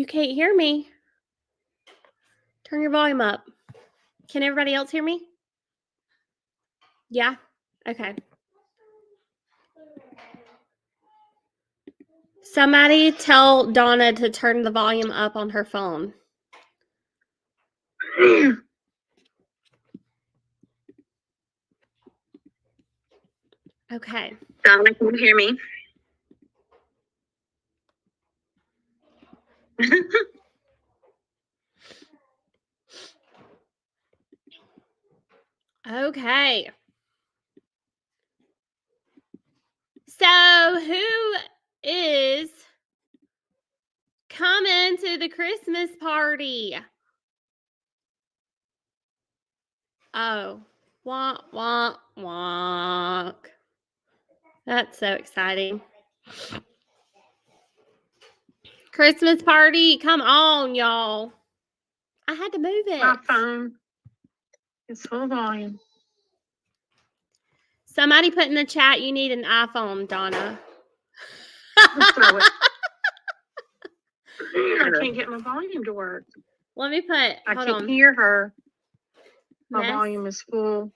You can't hear me. Turn your volume up. Can everybody else hear me? Yeah? Okay. Somebody tell Donna to turn the volume up on her phone. Okay. Donna, can you hear me? Okay. So, who is coming to the Christmas party? Oh, wonk, wonk, wonk. That's so exciting. Christmas party, come on, y'all. I had to move it. My phone is full volume. Somebody put in the chat you need an iPhone, Donna. Throw it. I can't get my volume to work. Let me put, I hold can't on. hear her. My Mess volume is full.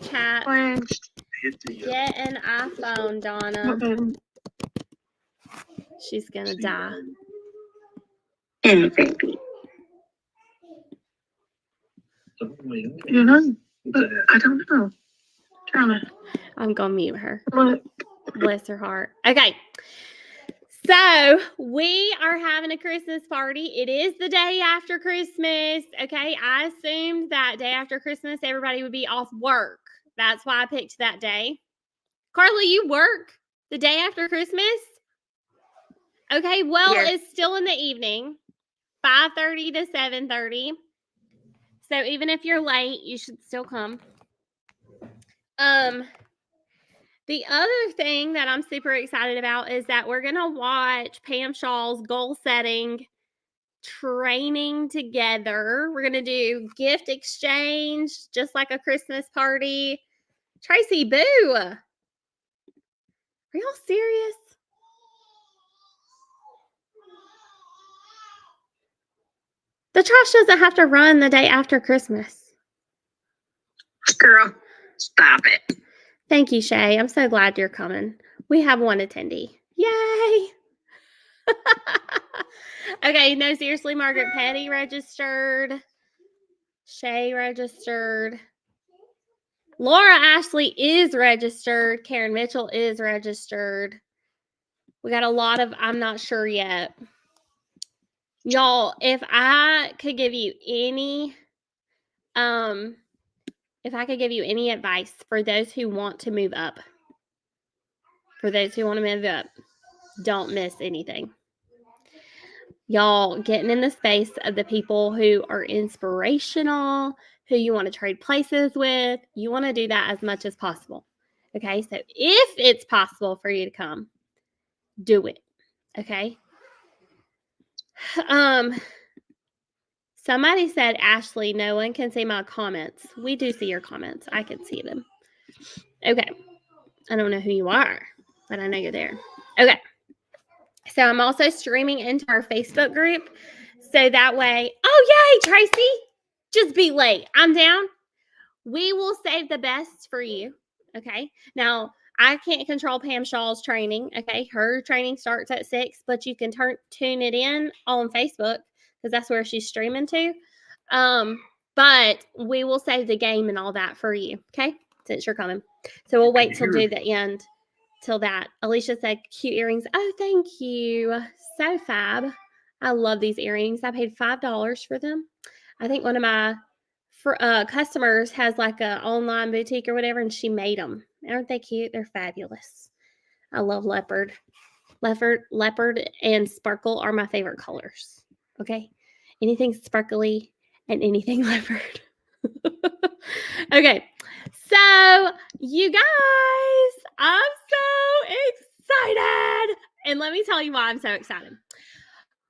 chat. Fledged. Get an iPhone, Donna. She's gonna die. Hey, baby. You know, but I don't know. I'm gonna mute her. What? Bless her heart. Okay. So we are having a Christmas party. It is the day after Christmas. Okay. I assumed that day after Christmas, everybody would be off work. That's why I picked that day. Carly, you work the day after Christmas? Okay. Well, Yes. It's still in the evening, 5:30 to 7:30. So even if you're late, you should still come. The other thing that I'm super excited about is that we're going to watch Pam Shaw's goal setting training together. We're going to do gift exchange, just like a Christmas party. Tracy, boo. Are y'all serious? The trash doesn't have to run the day after Christmas. Girl, stop it. Thank you, Shay. I'm so glad you're coming. We have one attendee. Yay! Okay, no, seriously, Margaret Petty registered. Shay registered. Laura Ashley is registered. Karen Mitchell is registered. We got a lot of I'm not sure yet. Y'all, if I could give you any advice for those who want to move up, don't miss anything. Y'all, getting in the space of the people who are inspirational, who you want to trade places with, you want to do that as much as possible. Okay, so if it's possible for you to come, do it. Okay. Somebody said, Ashley, no one can see my comments. We do see your comments. I can see them. Okay. I don't know who you are, but I know you're there. Okay. So I'm also streaming into our Facebook group. So that way, oh, yay, Tracy. Just be late. I'm down. We will save the best for you. Okay. Now, I can't control Pam Shaw's training. Okay. Her training starts at 6, but you can tune it in on Facebook because that's where she's streaming to. But we will save the game and all that for you. Okay. Since you're coming. So we'll wait till do the end till that. Alicia said cute earrings. Oh, thank you. So fab. I love these earrings. I paid $5 for them. I think one of my customers has like a online boutique or whatever, and she made them. Aren't they cute? They're fabulous. I love leopard. Leopard and sparkle are my favorite colors. Okay. Anything sparkly and anything leopard. Okay. So, you guys, I'm so excited. And let me tell you why I'm so excited.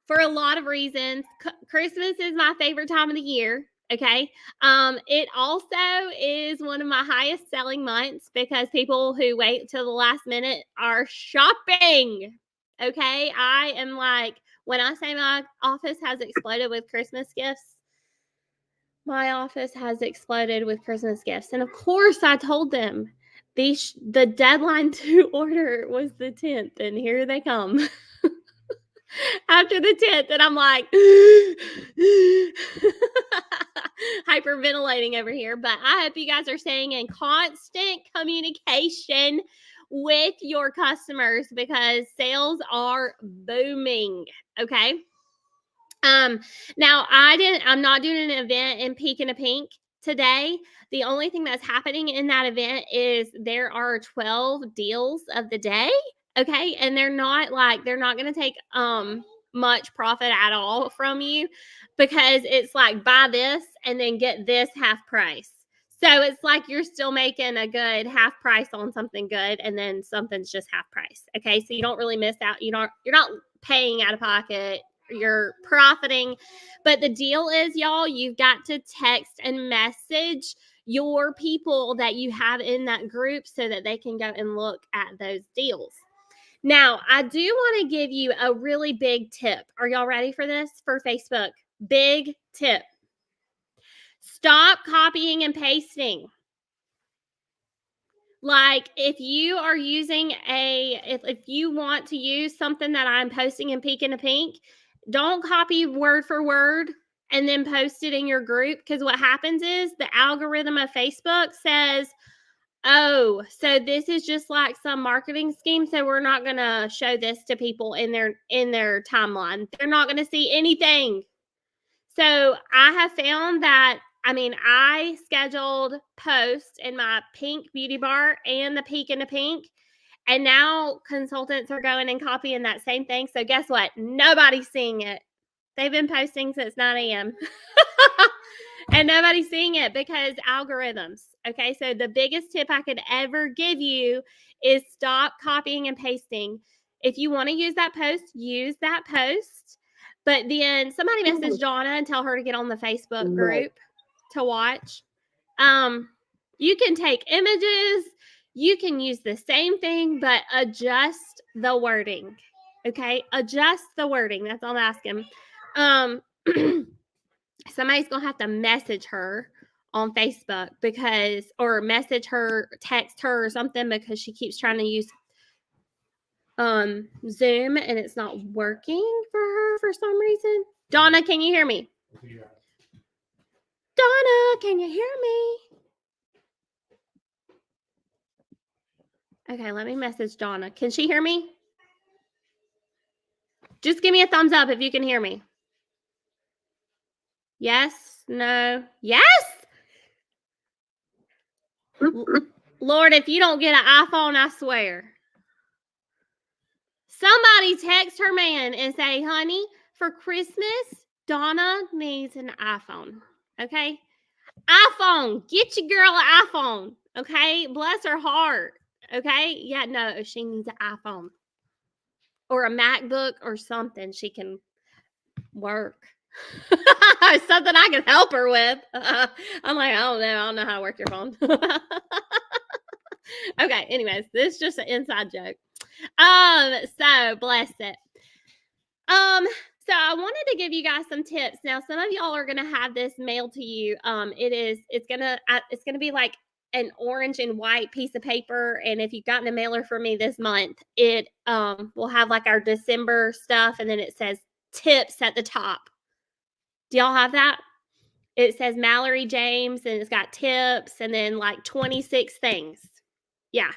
For a lot of reasons, Christmas is my favorite time of the year. Okay. It also is one of my highest selling months because people who wait till the last minute are shopping. Okay. I am like When I say my office has exploded with Christmas gifts, my office has exploded with Christmas gifts. And of course, I told them the deadline to order was the 10th, and here they come. After the 10th, and I'm like hyperventilating over here. But I hope you guys are staying in constant communication with your customers because sales are booming. Okay. Now I'm not doing an event in Peak and a Pink today. The only thing that's happening in that event is there are 12 deals of the day. Okay. And they're not going to take, much profit at all from you because it's like buy this and then get this half price. So it's like you're still making a good half price on something good and then something's just half price. Okay. So you don't really miss out. You're not paying out of pocket. You're profiting. But the deal is, y'all, you've got to text and message your people that you have in that group so that they can go and look at those deals. Now, I do want to give you a really big tip. Are y'all ready for this? For Facebook. Big tip. Stop copying and pasting. Like if you are using if you want to use something that I'm posting in Peak and a Pink, don't copy word for word and then post it in your group. Because what happens is the algorithm of Facebook says, oh, so this is just like some marketing scheme. So we're not going to show this to people in their timeline. They're not going to see anything. So I have found that, I scheduled posts in my Pink Beauty Bar and the Peak and the Pink. And now consultants are going and copying that same thing. So guess what? Nobody's seeing it. They've been posting since 9 a.m. and nobody's seeing it because algorithms. Okay, so the biggest tip I could ever give you is stop copying and pasting. If you want to use that post, use that post. But then somebody message Donna and tell her to get on the Facebook group to watch. You can take images. You can use the same thing, but adjust the wording. Okay, adjust the wording. That's all I'm asking. Somebody's going to have to message her on Facebook or message her, text her or something because she keeps trying to use Zoom and it's not working for her for some reason. Donna, can you hear me? Yeah. Donna, can you hear me? Okay, let me message Donna. Can she hear me? Just give me a thumbs up if you can hear me. Yes? No? Yes? Lord, if you don't get an iPhone, I swear. Somebody text her man and say, honey, for Christmas, Donna needs an iPhone. Okay? iPhone. Get your girl an iPhone. Okay? Bless her heart. Okay? Yeah, no, she needs an iPhone. Or a MacBook or something she can work. Something I can help her with. I'm like, I don't know how to work your phone. Okay, anyways, this is just an inside joke. So bless it. So I wanted to give you guys some tips. Now, some of y'all are gonna have this mailed to you. It's gonna be like an orange and white piece of paper. And if you've gotten a mailer for me this month, it will have like our December stuff, and then it says tips at the top. Do y'all have that? It says Mallory James, and it's got tips, and then like 26 things. Yeah.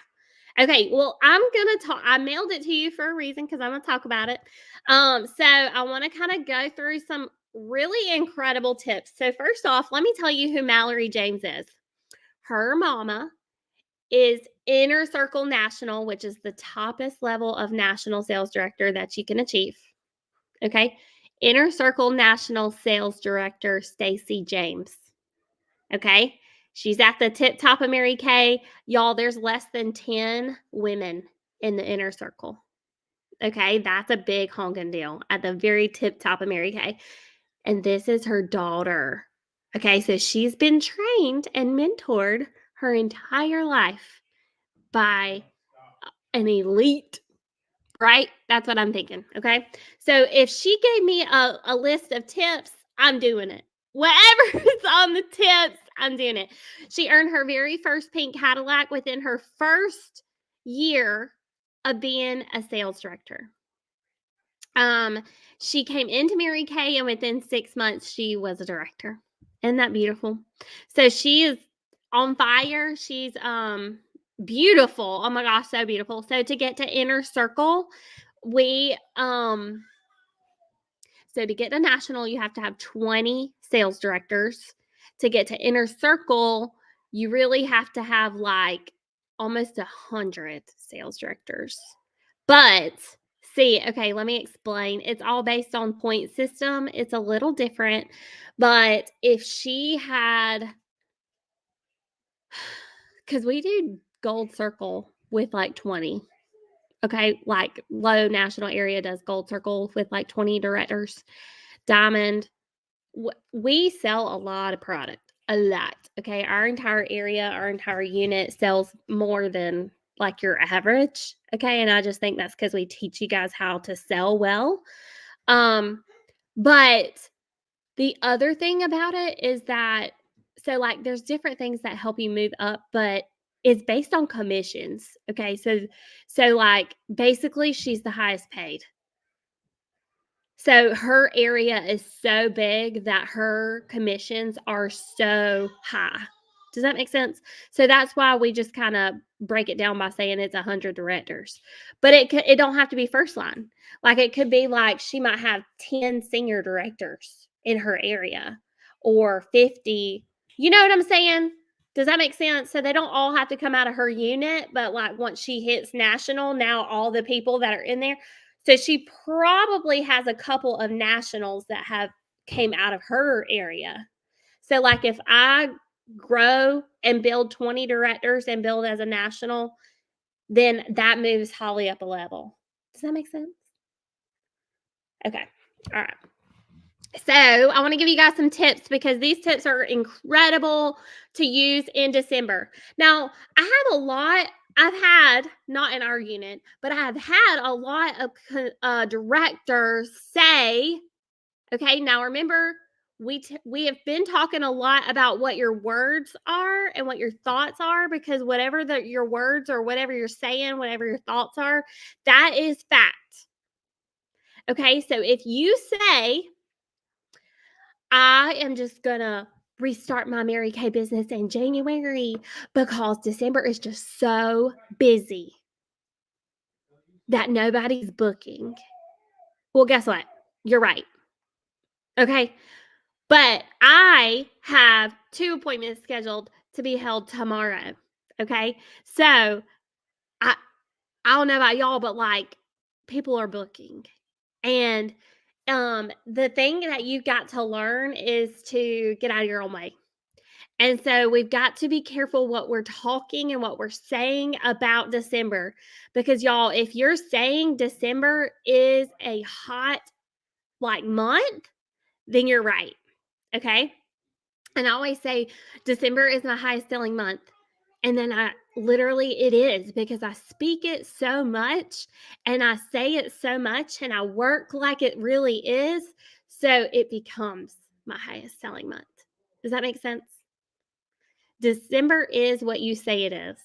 Okay, well, I'm going to talk. I mailed it to you for a reason because I'm going to talk about it. So I want to kind of go through some really incredible tips. So first off, let me tell you who Mallory James is. Her mama is Inner Circle National, which is the toppest level of national sales director that you can achieve. Okay, Inner Circle National Sales Director, Stacy James. Okay. She's at the tip top of Mary Kay. Y'all, there's less than 10 women in the inner circle. Okay, that's a big honking deal at the very tip top of Mary Kay. And this is her daughter. Okay, so she's been trained and mentored her entire life by an elite right? That's what I'm thinking. Okay. So if she gave me a list of tips, I'm doing it. Whatever is on the tips, I'm doing it. She earned her very first pink Cadillac within her first year of being a sales director. She came into Mary Kay, and within 6 months, she was a director. Isn't that beautiful? So she is on fire. She's beautiful. Oh my gosh, so beautiful. So to get to Inner Circle, we so to get to national, you have to have 20 sales directors. To get to Inner Circle, you really have to have like almost 100 sales directors. But see, okay, let me explain. It's all based on point system. It's a little different, but if she had, because we do gold circle with like 20. Okay, like low national area does gold circle with like 20 directors. Diamond, we sell a lot of product, a lot. Okay, our entire area, our entire unit sells more than like your average. Okay, and I just think that's because we teach you guys how to sell well. But the other thing about it is that so like there's different things that help you move up, but it's based on commissions. Okay, so like basically she's the highest paid. So her area is so big that her commissions are so high. Does that make sense? So that's why we just kind of break it down by saying it's 100 directors. But it don't have to be first line. Like it could be like she might have 10 senior directors in her area or 50. You know what I'm saying? Does that make sense? So they don't all have to come out of her unit, but like once she hits national, now all the people that are in there, so she probably has a couple of nationals that have came out of her area. So like if I grow and build 20 directors and build as a national, then that moves Holly up a level. Does that make sense? Okay. All right. So I want to give you guys some tips because these tips are incredible to use in December. Now, I've had, not in our unit, but I have had a lot of directors say, okay, now remember, we have been talking a lot about what your words are and what your thoughts are, because whatever your words or whatever you're saying, whatever your thoughts are, that is fact. Okay, so if you say, I am just gonna restart my Mary Kay business in January because December is just so busy that nobody's booking. Well, guess what? You're right. Okay. But I have 2 appointments scheduled to be held tomorrow. Okay. So I don't know about y'all, but like people are booking. And the thing that you've got to learn is to get out of your own way. And so we've got to be careful what we're talking and what we're saying about December, because y'all, if you're saying December is a hot like month, then you're right. Okay. And I always say December is my highest selling month. And then it is, because I speak it so much and I say it so much and I work like it really is. So it becomes my highest selling month. Does that make sense? December is what you say it is.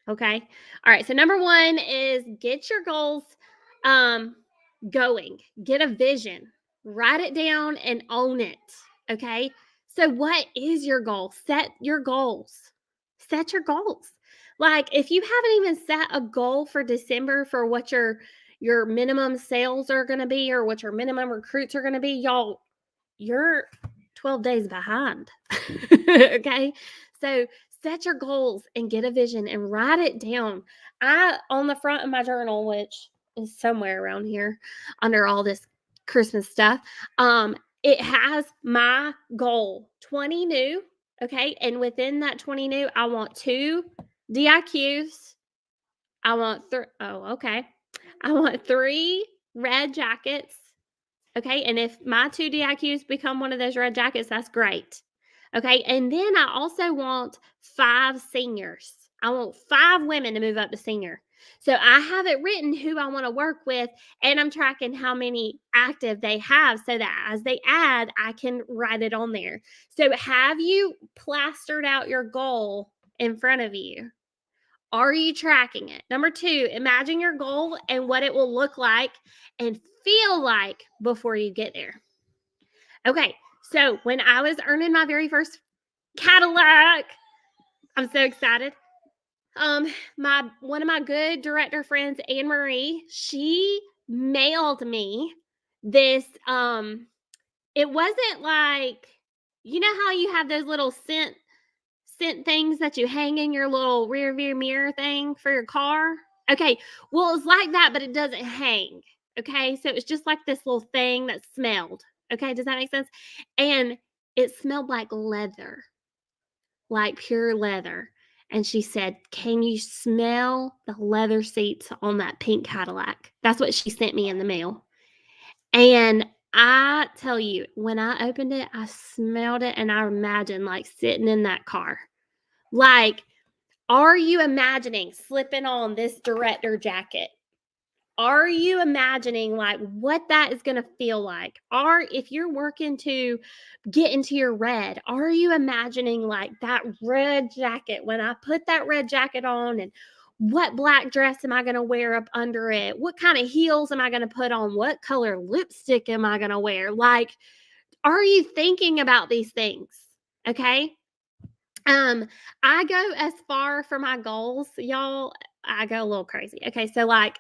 Okay. All right. So number 1 is get your goals going. Get a vision. Write it down and own it. Okay. So what is your goal? Set your goals. Set your goals. Like if you haven't even set a goal for December for what your minimum sales are going to be or what your minimum recruits are going to be, y'all, you're 12 days behind. Okay. So set your goals and get a vision and write it down. On the front of my journal, which is somewhere around here under all this Christmas stuff, it has my goal 20 new. Okay. And within that 20 new, I want 2 DIQs. I want I want 3 red jackets. Okay. And if my 2 DIQs become one of those red jackets, that's great. Okay. And then I also want 5 seniors. I want 5 women to move up to senior. So I have it written who I want to work with, and I'm tracking how many active they have so that as they add, I can write it on there. So have you plastered out your goal in front of you? Are you tracking it? Number 2, imagine your goal and what it will look like and feel like before you get there. Okay, so when I was earning my very first Cadillac, I'm so excited. One of my good director friends, Anne Marie, she mailed me this. It wasn't like, you know how you have those little scent things that you hang in your little rear view mirror thing for your car. Okay, well, it's like that, but it doesn't hang. Okay, so it's just like this little thing that smelled. Okay, does that make sense? And it smelled like leather, like pure leather. And she said, "Can you smell the leather seats on that pink Cadillac?" That's what she sent me in the mail. And I tell you, when I opened it, I smelled it and I imagined like sitting in that car. Like, are you imagining slipping on this director jacket? Are you imagining like what that is going to feel like? Or if you're working to get into your red, are you imagining like that red jacket when I put that red jacket on, and what black dress am I going to wear up under it? What kind of heels am I going to put on? What color lipstick am I going to wear? Like, are you thinking about these things? Okay. I go as far for my goals, y'all. I go a little crazy. Okay, so like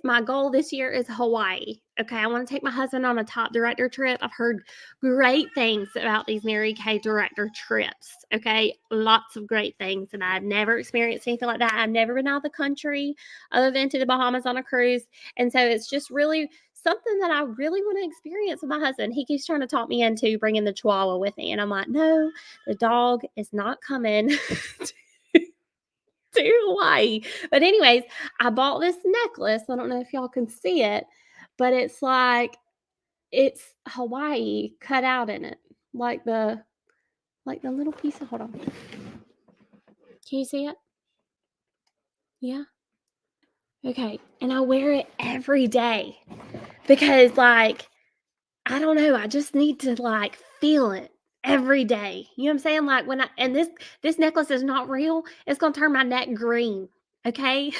my goal this year is Hawaii. Okay, I want to take my husband on a top director trip. I've heard great things about these Mary Kay director trips. Okay, lots of great things, and I've never experienced anything like that. I've never been out of the country other than to the Bahamas on a cruise, and so it's just really something that I really want to experience with my husband. He keeps trying to talk me into bringing the Chihuahua with me, and I'm like, no, the dog is not coming to Hawaii. But anyways, I bought this necklace. I don't know if y'all can see it, but it's Hawaii cut out in it. Like the little piece of, hold on. Can you see it? Yeah. Okay. And I wear it every day because like, I don't know, I just need to like feel it every day. You know what I'm saying? Like and this necklace is not real. It's gonna turn my neck green. Okay.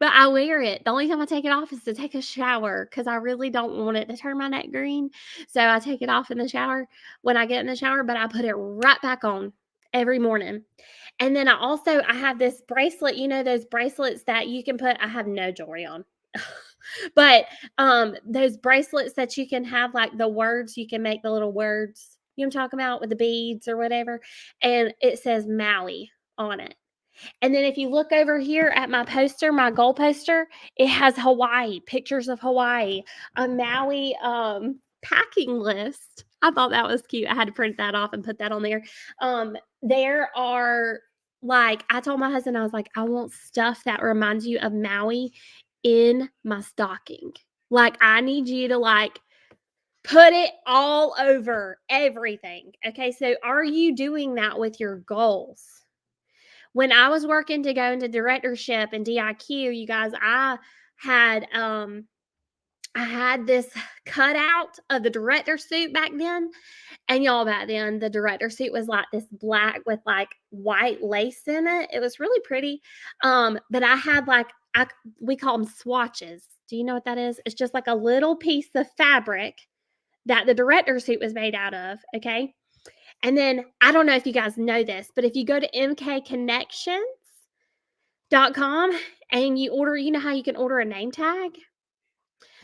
But I wear it. The only time I take it off is to take a shower because I really don't want it to turn my neck green. So I take it off in the shower when I get in the shower, but I put it right back on every morning. And then I have this bracelet, you know, those bracelets that you can put, I have no jewelry on. But those bracelets that you can have like the words, you can make the little words, you know what I'm talking about, with the beads or whatever. And it says Maui on it. And then if you look over here at my poster, my goal poster, it has Hawaii, pictures of Hawaii, a Maui packing list. I thought that was cute. I had to print that off and put that on there. There are like, I told my husband, I was like, I want stuff that reminds you of Maui in my stocking. Like, I need you to like put it all over everything. Okay. So are you doing that with your goals? When I was working to go into directorship and DIQ, you guys, had I had this cutout of the director suit back then. And y'all, back then, the director suit was like this black with like white lace in it. It was really pretty. But I had we call them swatches. Do you know what that is? It's just like a little piece of fabric that the director suit was made out of. Okay. And then I don't know if you guys know this, but if you go to mkconnections.com and you order, you know how you can order a name tag?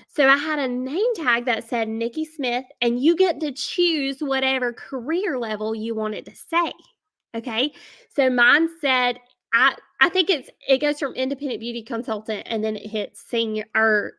So I had a name tag that said Nikki Smith, and you get to choose whatever career level you want it to say. Okay. So mine said, I think it goes from independent beauty consultant and then it hits senior or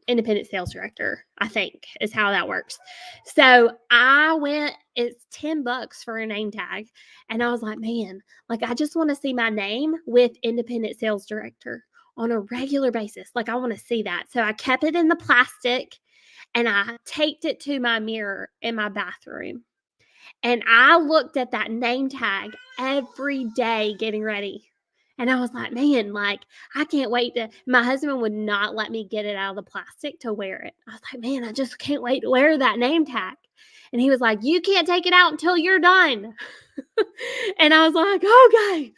independent sales director, I think is how that works. So it's $10 for a name tag. And I was like, man, like I just want to see my name with independent sales director on a regular basis. Like I want to see that. So I kept it in the plastic and I taped it to my mirror in my bathroom. And I looked at that name tag every day getting ready. And I was like, man, like, I can't wait to. My husband would not let me get it out of the plastic to wear it. I was like, man, I just can't wait to wear that name tag. And he was like, you can't take it out until you're done. And I was like, okay.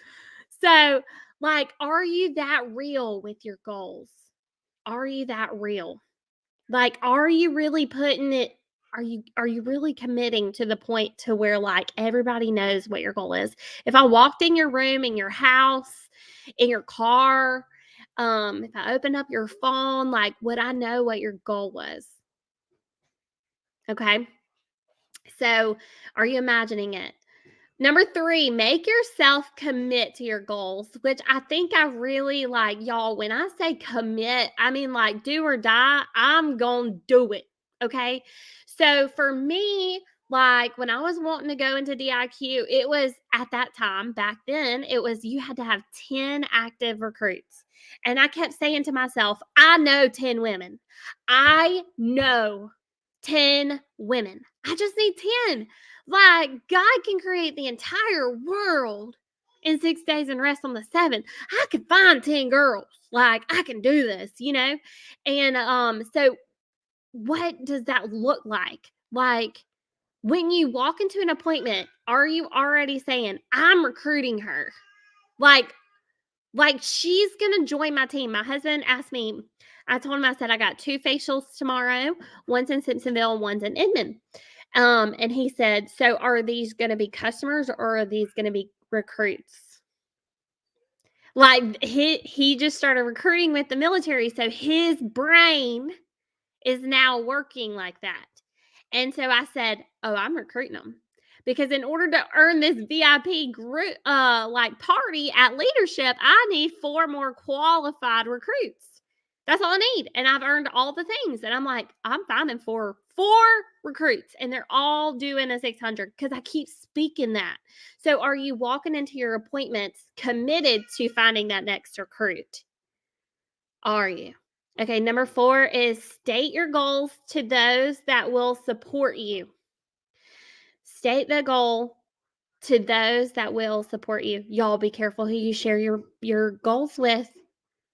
So, like, are you that real with your goals? Are you that real? Like, are you really putting it? Are you really committing to the point to where like everybody knows what your goal is? If I walked in your room, in your house, in your car, if I opened up your phone, like, would I know what your goal was? Okay. So, are you imagining it? Number 3, make yourself commit to your goals, which I think I really like. Y'all, when I say commit, I mean like do or die. I'm going to do it. Okay. So for me, like when I was wanting to go into DIQ, it was at that time back then, it was you had to have 10 active recruits. And I kept saying to myself, I know 10 women. I know 10 women. I just need 10. Like, God can create the entire world in 6 days and rest on the 7th. I could find 10 girls. Like, I can do this, you know? And so what does that look like? Like, when you walk into an appointment, are you already saying, I'm recruiting her? Like she's gonna join my team. My husband asked me, I told him, I said, I got 2 facials tomorrow. One's in Simpsonville, one's in Edmond. And he said, so are these going to be customers or are these going to be recruits? Like he just started recruiting with the military. So his brain is now working like that. And so I said, oh, I'm recruiting them. Because in order to earn this VIP group, like party at leadership, I need 4 more qualified recruits. That's all I need. And I've earned all the things. And I'm like, I'm finding 4 recruits and they're all doing a 600 because I keep speaking that. So are you walking into your appointments committed to finding that next recruit? Are you? Okay, number 4 is state your goals to those that will support you. State the goal to those that will support you. Y'all be careful who you share your goals with.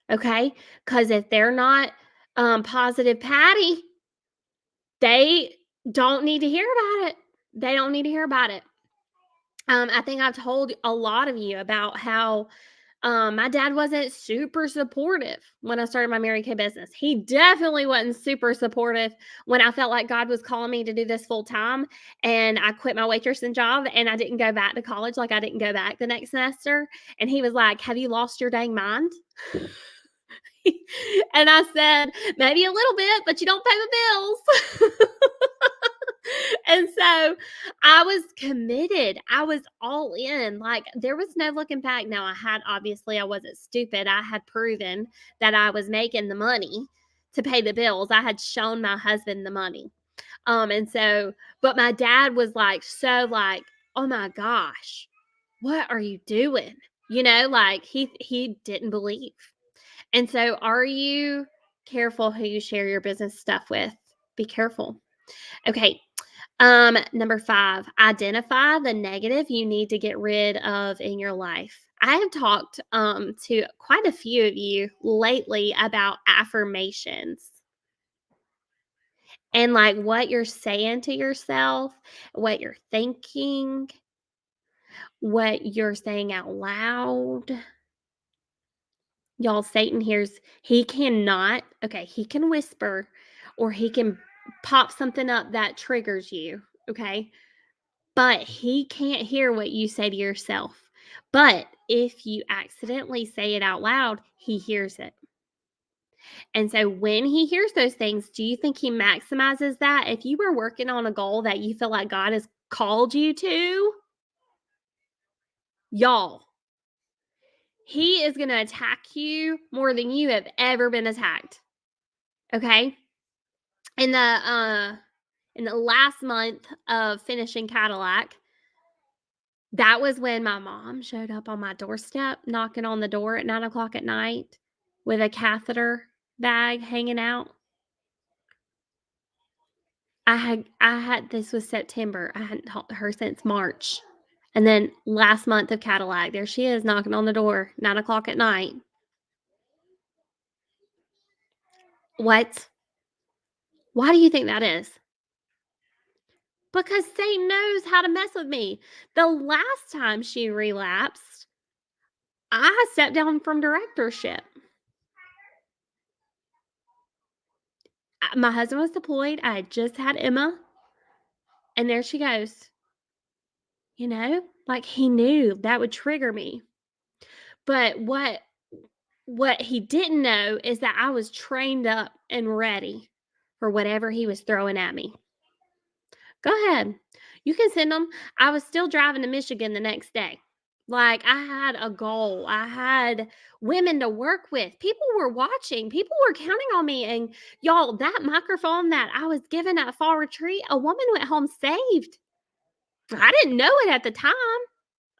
Okay? Because if they're not positive Patty, they don't need to hear about it. They don't need to hear about it. I think I've told a lot of you about how my dad wasn't super supportive when I started my Mary Kay business. He definitely wasn't super supportive when I felt like God was calling me to do this full time. And I quit my waitressing job and I didn't go back to college. Like I didn't go back the next semester. And he was like, have you lost your dang mind? And I said, maybe a little bit, but you don't pay the bills. And so I was committed. I was all in. Like there was no looking back. Now obviously I wasn't stupid. I had proven that I was making the money to pay the bills. I had shown my husband the money. And so, but my dad was like, so like, oh my gosh, what are you doing? You know, like he didn't believe. And so are you careful who you share your business stuff with? Be careful. Okay. Number 5, identify the negative you need to get rid of in your life. I have talked to quite a few of you lately about affirmations and like what you're saying to yourself, what you're thinking, what you're saying out loud. Y'all, Satan he cannot, okay, he can whisper or he can pop something up that triggers you, okay? But he can't hear what you say to yourself. But if you accidentally say it out loud, he hears it. And so when he hears those things, do you think he maximizes that? If you were working on a goal that you feel like God has called you to, y'all, he is going to attack you more than you have ever been attacked. Okay? In the last month of finishing Cadillac, that was when my mom showed up on my doorstep, knocking on the door at 9:00 at night with a catheter bag hanging out. I had this was September. I hadn't talked to her since March. And then last month of Cadillac, there she is knocking on the door, 9:00 at night. What? Why do you think that is? Because Satan knows how to mess with me. The last time she relapsed, I stepped down from directorship. My husband was deployed. I had just had Emma. And there she goes. You know, like he knew that would trigger me. But what he didn't know is that I was trained up and ready for whatever he was throwing at me. Go ahead. You can send them. I was still driving to Michigan the next day. Like I had a goal. I had women to work with. People were watching. People were counting on me. And y'all, that microphone that I was given at fall retreat, a woman went home saved. I didn't know it at the time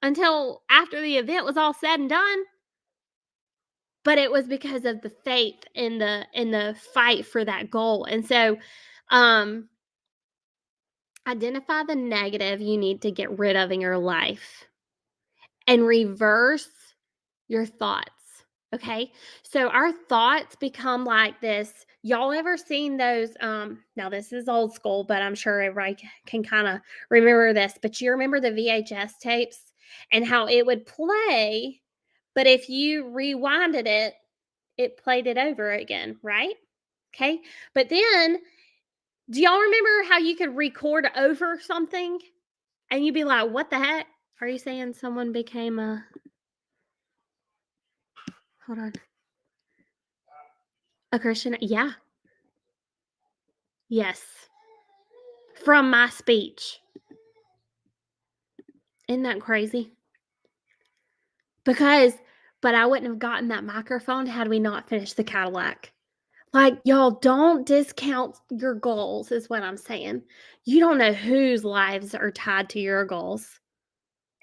until after the event was all said and done. But it was because of the faith in the fight for that goal. And so identify the negative you need to get rid of in your life and reverse your thoughts. Okay. So our thoughts become like this. Y'all ever seen those? Now this is old school, but I'm sure everybody can kind of remember this. But you remember the VHS tapes and how it would play, but if you rewinded it, it played it over again, right? Okay. But then, do y'all remember how you could record over something and you'd be like, what the heck? Are you saying someone became hold on, a Christian? Yeah. Yes. From my speech. Isn't that crazy? But I wouldn't have gotten that microphone had we not finished the Cadillac. Like, y'all, don't discount your goals, is what I'm saying. You don't know whose lives are tied to your goals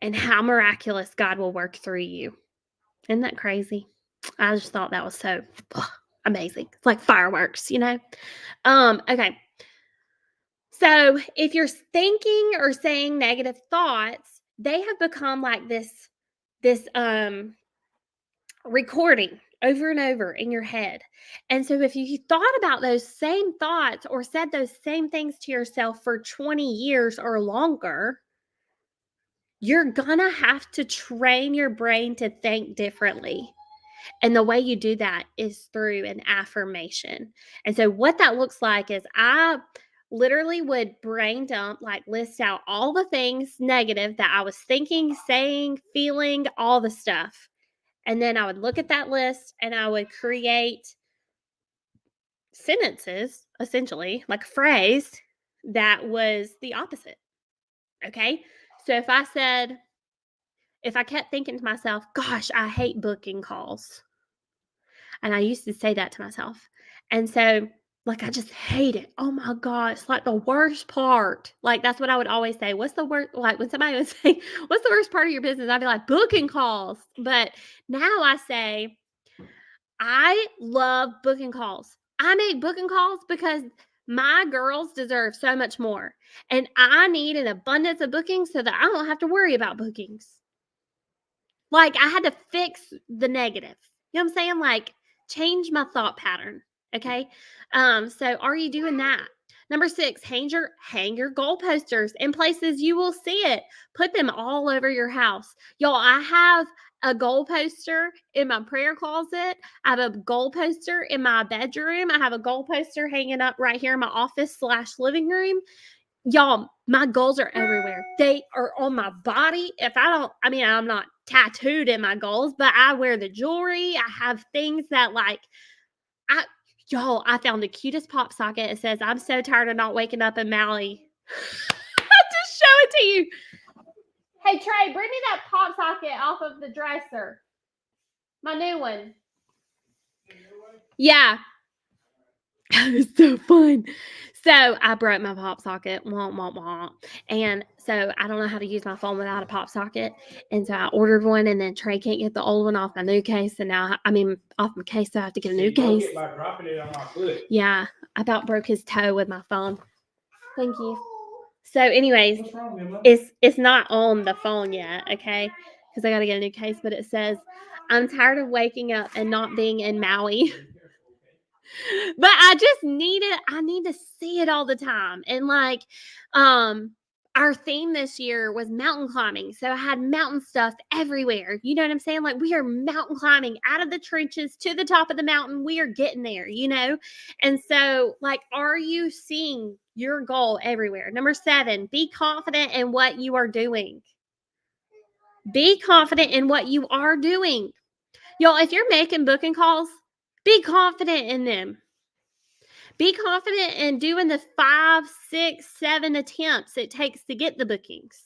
and how miraculous God will work through you. Isn't that crazy? I just thought that was so amazing. It's like fireworks, you know? Okay. So if you're thinking or saying negative thoughts, they have become like this recording over and over in your head. And so if you thought about those same thoughts or said those same things to yourself for 20 years or longer, you're gonna have to train your brain to think differently. And the way you do that is through an affirmation. And so what that looks like is I literally would brain dump, like list out all the things negative that I was thinking, saying, feeling, all the stuff. And then I would look at that list and I would create sentences, essentially, like a phrase that was the opposite. Okay. So if I kept thinking to myself, gosh, I hate booking calls. And I used to say that to myself. And so, like, I just hate it. Oh my God. It's like the worst part. Like, that's what I would always say. What's the worst? Like, when somebody would say, what's the worst part of your business? I'd be like, booking calls. But now I say, I love booking calls. I make booking calls because my girls deserve so much more. And I need an abundance of bookings so that I don't have to worry about bookings. Like, I had to fix the negative. You know what I'm saying? Like, change my thought pattern. Okay. So are you doing that? Number 6, hang your goal posters in places you will see it. Put them all over your house. Y'all, I have a goal poster in my prayer closet. I have a goal poster in my bedroom. I have a goal poster hanging up right here in my office / living room. Y'all, my goals are everywhere. They are on my body. I'm not tattooed in my goals, but I wear the jewelry. I have things that I found the cutest pop socket. It says, I'm so tired of not waking up in Maui. Just show it to you. Hey, Trey, bring me that pop socket off of the dresser. My new one. Yeah. It was so fun. So I broke my pop socket. Womp, womp, womp. And so I don't know how to use my phone without a pop socket. And so I ordered one, and then Trey can't get the old one off my new case. And now, off my case, so I have to get a new case. By dropping it on my foot. Yeah. I about broke his toe with my phone. Thank you. So anyways, What's wrong, Emma? it's not on the phone yet, okay? Because I got to get a new case, but it says, I'm tired of waking up and not being in Maui. But I need to see it all the time. And like, our theme this year was mountain climbing. So I had mountain stuff everywhere. You know what I'm saying? Like, we are mountain climbing out of the trenches to the top of the mountain. We are getting there, you know? And so, like, are you seeing your goal everywhere? Number 7, be confident in what you are doing. Be confident in what you are doing. Y'all, if you're making booking calls, be confident in them. Be confident in doing the 5, 6, 7 attempts it takes to get the bookings.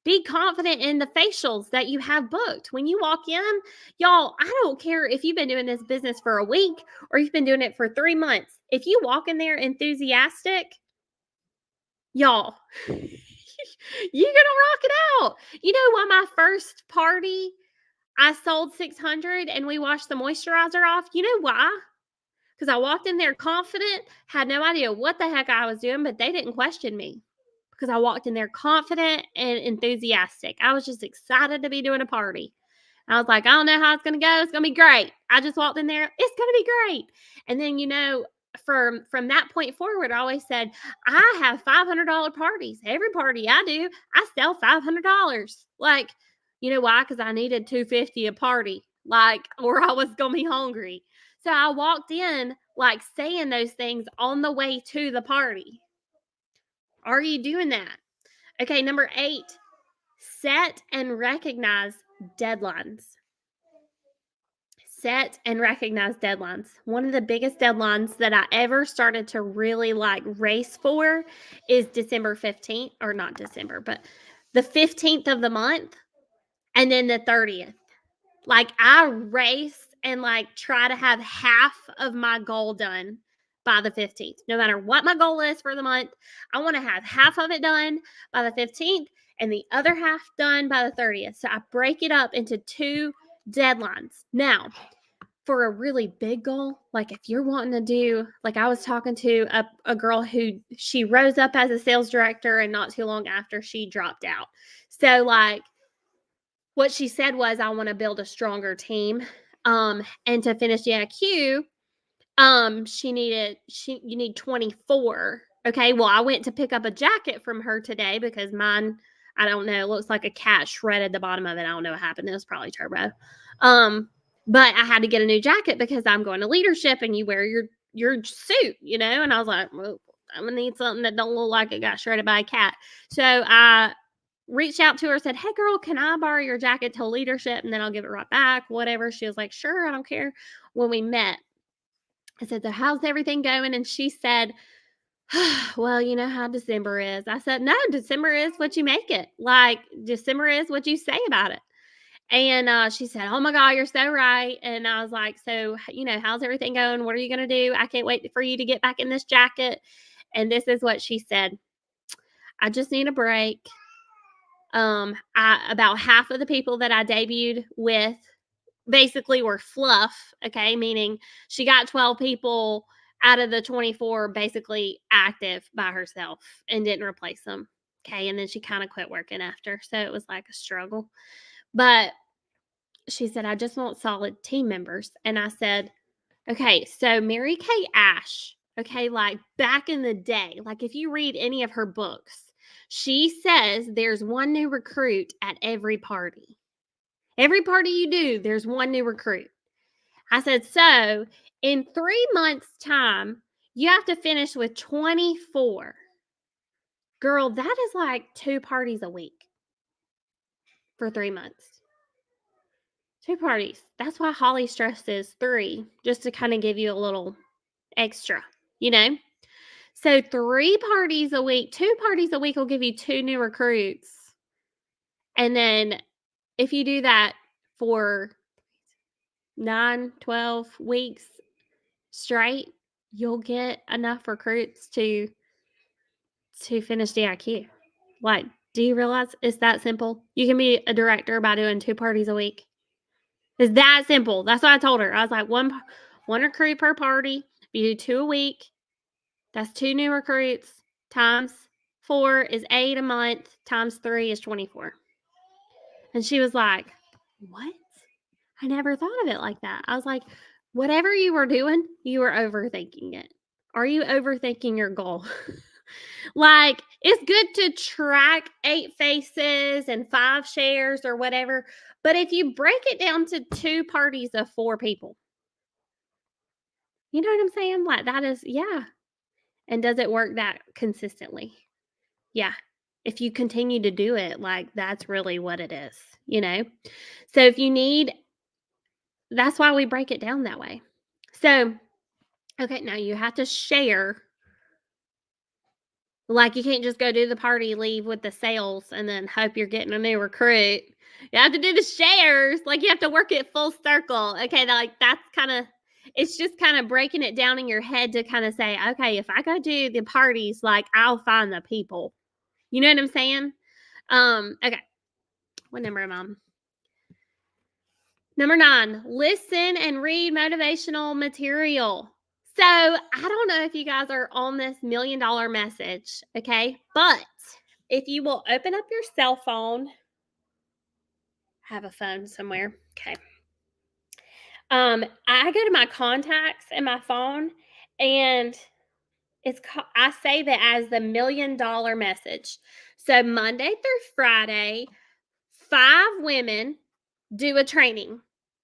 Be confident in the facials that you have booked. When you walk in, y'all, I don't care if you've been doing this business for a week or you've been doing it for 3 months. If you walk in there enthusiastic, y'all, you're going to rock it out. You know why my first party, I sold 600 and we washed the moisturizer off? You know why? Because I walked in there confident, had no idea what the heck I was doing, but they didn't question me because I walked in there confident and enthusiastic. I was just excited to be doing a party. I was like, I don't know how it's going to go. It's going to be great. I just walked in there. It's going to be great. And then, you know, from that point forward, I always said, I have $500 parties. Every party I do, I sell $500. Like, you know why? Because I needed $250 a party, like, or I was going to be hungry. So I walked in like saying those things on the way to the party. Are you doing that? Okay, number 8, set and recognize deadlines. Set and recognize deadlines. One of the biggest deadlines that I ever started to really like race for is December 15th, or not December, but the 15th of the month and then the 30th. Like, I race and like try to have half of my goal done by the 15th. No matter what my goal is for the month, I want to have half of it done by the 15th and the other half done by the 30th. So I break it up into 2 deadlines. Now, for a really big goal, like if you're wanting to do, like I was talking to a girl who she rose up as a sales director and not too long after she dropped out. So like, what she said was, I want to build a stronger team. And to finish the IQ, you need 24. Okay. Well, I went to pick up a jacket from her today because mine, I don't know, looks like a cat shredded the bottom of it. I don't know what happened. It was probably turbo. But I had to get a new jacket because I'm going to leadership and you wear your suit, you know? And I was like, well, I'm going to need something that don't look like it got shredded by a cat. So I reached out to her, said, hey girl, can I borrow your jacket to leadership and then I'll give it right back, whatever. She was like, sure, I don't care. When we met, I said, so how's everything going? And she said, well, you know how December is. I said, no, December is what you make it. Like, December is what you say about it. And she said, oh my God, you're so right. And I was like, so, you know, how's everything going? What are you going to do? I can't wait for you to get back in this jacket. And this is what she said. I just need a break. About half of the people that I debuted with basically were fluff. Okay. Meaning she got 12 people out of the 24 basically active by herself and didn't replace them. Okay. And then she kind of quit working after. So it was like a struggle. But she said, I just want solid team members. And I said, okay, so Mary Kay Ash, okay, like back in the day, like if you read any of her books, she says there's one new recruit at every party. Every party you do, there's one new recruit. I said, so in 3 months' time, you have to finish with 24. Girl, that is like 2 parties a week for 3 months. 2 parties. That's why Holly stresses 3, just to kind of give you a little extra, you know? So 3 parties a week, 2 parties a week will give you 2 new recruits. And then if you do that for 9, 12 weeks straight, you'll get enough recruits to finish the IQ. Like, do you realize it's that simple? You can be a director by doing 2 parties a week. It's that simple. That's what I told her. I was like, one recruit per party. If you do 2 a week, that's 2 new recruits times 4 is 8 a month times 3 is 24. And she was like, what? I never thought of it like that. I was like, whatever you were doing, you were overthinking it. Are you overthinking your goal? Like, it's good to track 8 faces and 5 shares or whatever. But if you break it down to 2 parties of 4 people, you know what I'm saying? Like, that is, yeah. And does it work that consistently? Yeah. If you continue to do it, like, that's really what it is, you know? So if you need, that's why we break it down that way. So, okay, now you have to share. Like, you can't just go do the party, leave with the sales, and then hope you're getting a new recruit. You have to do the shares. Like, you have to work it full circle. Okay, like, that's kind of, it's just kind of breaking it down in your head to kind of say, okay, if I go do the parties, like, I'll find the people. You know what I'm saying? Okay. What number am I on? Number 9, listen and read motivational material. So I don't know if you guys are on this $1 million message, okay? But if you will open up your cell phone, have a phone somewhere, okay? I go to my contacts in my phone, and I save it as the $1 million message. So Monday through Friday, 5 women do a training.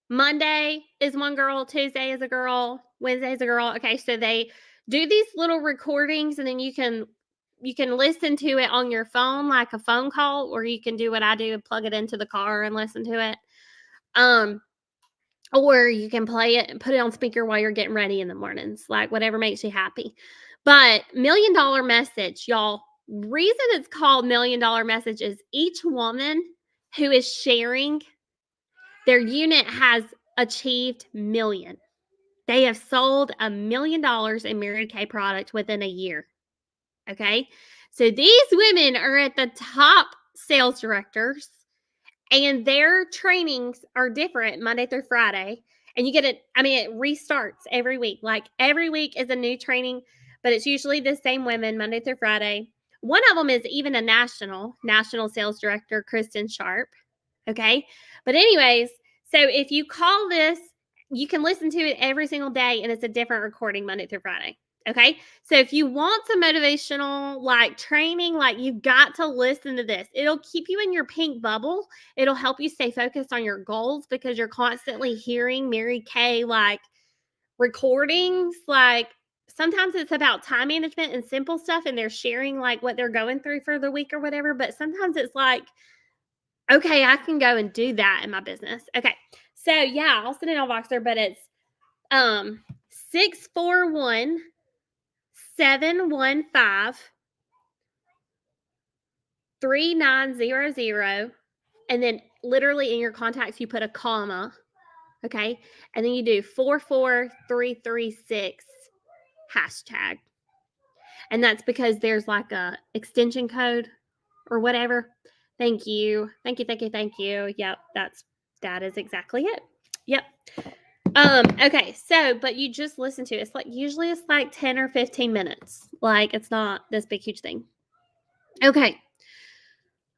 Monday is one girl, Tuesday is a girl, Wednesday is a girl. Okay, so they do these little recordings, and then you can listen to it on your phone like a phone call, or you can do what I do and plug it into the car and listen to it. Or you can play it and put it on speaker while you're getting ready in the mornings, like whatever makes you happy. But $1 million message, y'all. Reason it's called $1 million message is each woman who is sharing, their unit has achieved million. They have sold $1 million in Mary Kay product within a year. Okay. So these women are at the top sales directors, and their trainings are different Monday through Friday. And you get it. I mean, it restarts every week. Like, every week is a new training, but it's usually the same women Monday through Friday. One of them is even a national sales director, Kristen Sharp. Okay. But anyways, so if you call this, you can listen to it every single day, and it's a different recording Monday through Friday. Okay. So if you want some motivational, like, training, like, you've got to listen to this. It'll keep you in your pink bubble. It'll help you stay focused on your goals, because you're constantly hearing Mary Kay, like, recordings. Like, sometimes it's about time management and simple stuff, and they're sharing, like, what they're going through for the week or whatever. But sometimes it's like, okay, I can go and do that in my business. Okay. So yeah, I'll send it on Voxer, but it's 641 715 3900, and then literally in your contacts you put a comma, okay, and then you do 44336 hashtag, and that's because there's like a extension code or whatever. Thank you. Yep, that is exactly it. Yep. Okay, so, but you just listen to it. It's like, usually it's like 10 or 15 minutes. Like, it's not this big, huge thing. Okay.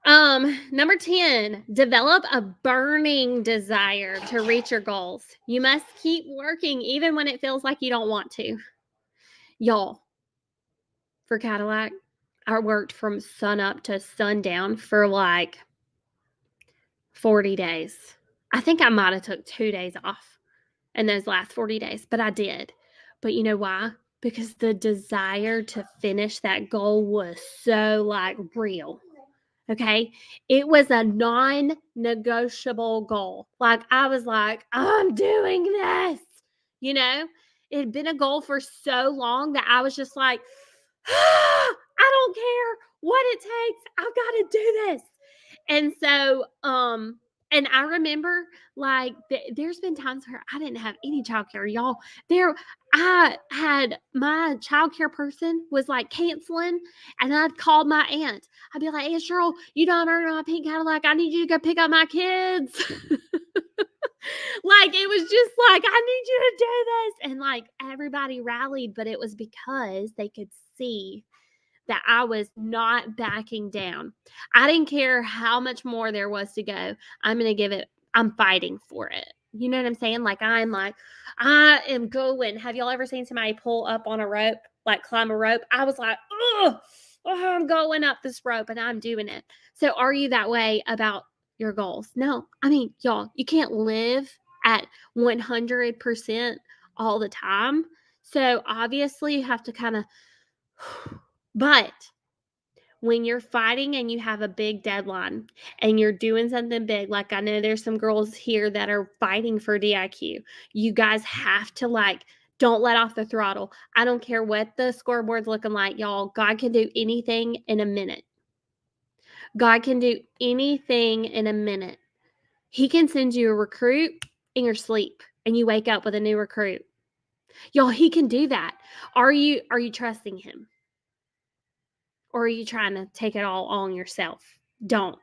Number 10, develop a burning desire to reach your goals. You must keep working even when it feels like you don't want to. Y'all, for Cadillac, I worked from sun up to sundown for like 40 days. I think I might have took 2 days off in those last 40 days, but I did. But you know why? Because the desire to finish that goal was so, like, real. Okay. It was a non-negotiable goal. Like, I was like, I'm doing this. You know, it had been a goal for so long that I was just like, I don't care what it takes. I've got to do this. And so, and I remember, like, there's been times where I didn't have any childcare, y'all. I had my childcare person was like canceling, and I'd called my aunt. I'd be like, Aunt Cheryl, you know I'm earning my pink Cadillac. I need you to go pick up my kids. Like, it was just like, I need you to do this. And like, everybody rallied, but it was because they could see that I was not backing down. I didn't care how much more there was to go. I'm fighting for it. You know what I'm saying? I am going. Have y'all ever seen somebody pull up on a rope, like climb a rope? I was like, oh, I'm going up this rope and I'm doing it. So are you that way about your goals? No. I mean, y'all, you can't live at 100% all the time. So obviously you have to kind of, but when you're fighting and you have a big deadline and you're doing something big, like I know there's some girls here that are fighting for DIQ. You guys have to don't let off the throttle. I don't care what the scoreboard's looking like, y'all. God can do anything in a minute. God can do anything in a minute. He can send you a recruit in your sleep and you wake up with a new recruit. Y'all, he can do that. Are you trusting him? Or are you trying to take it all on yourself? Don't.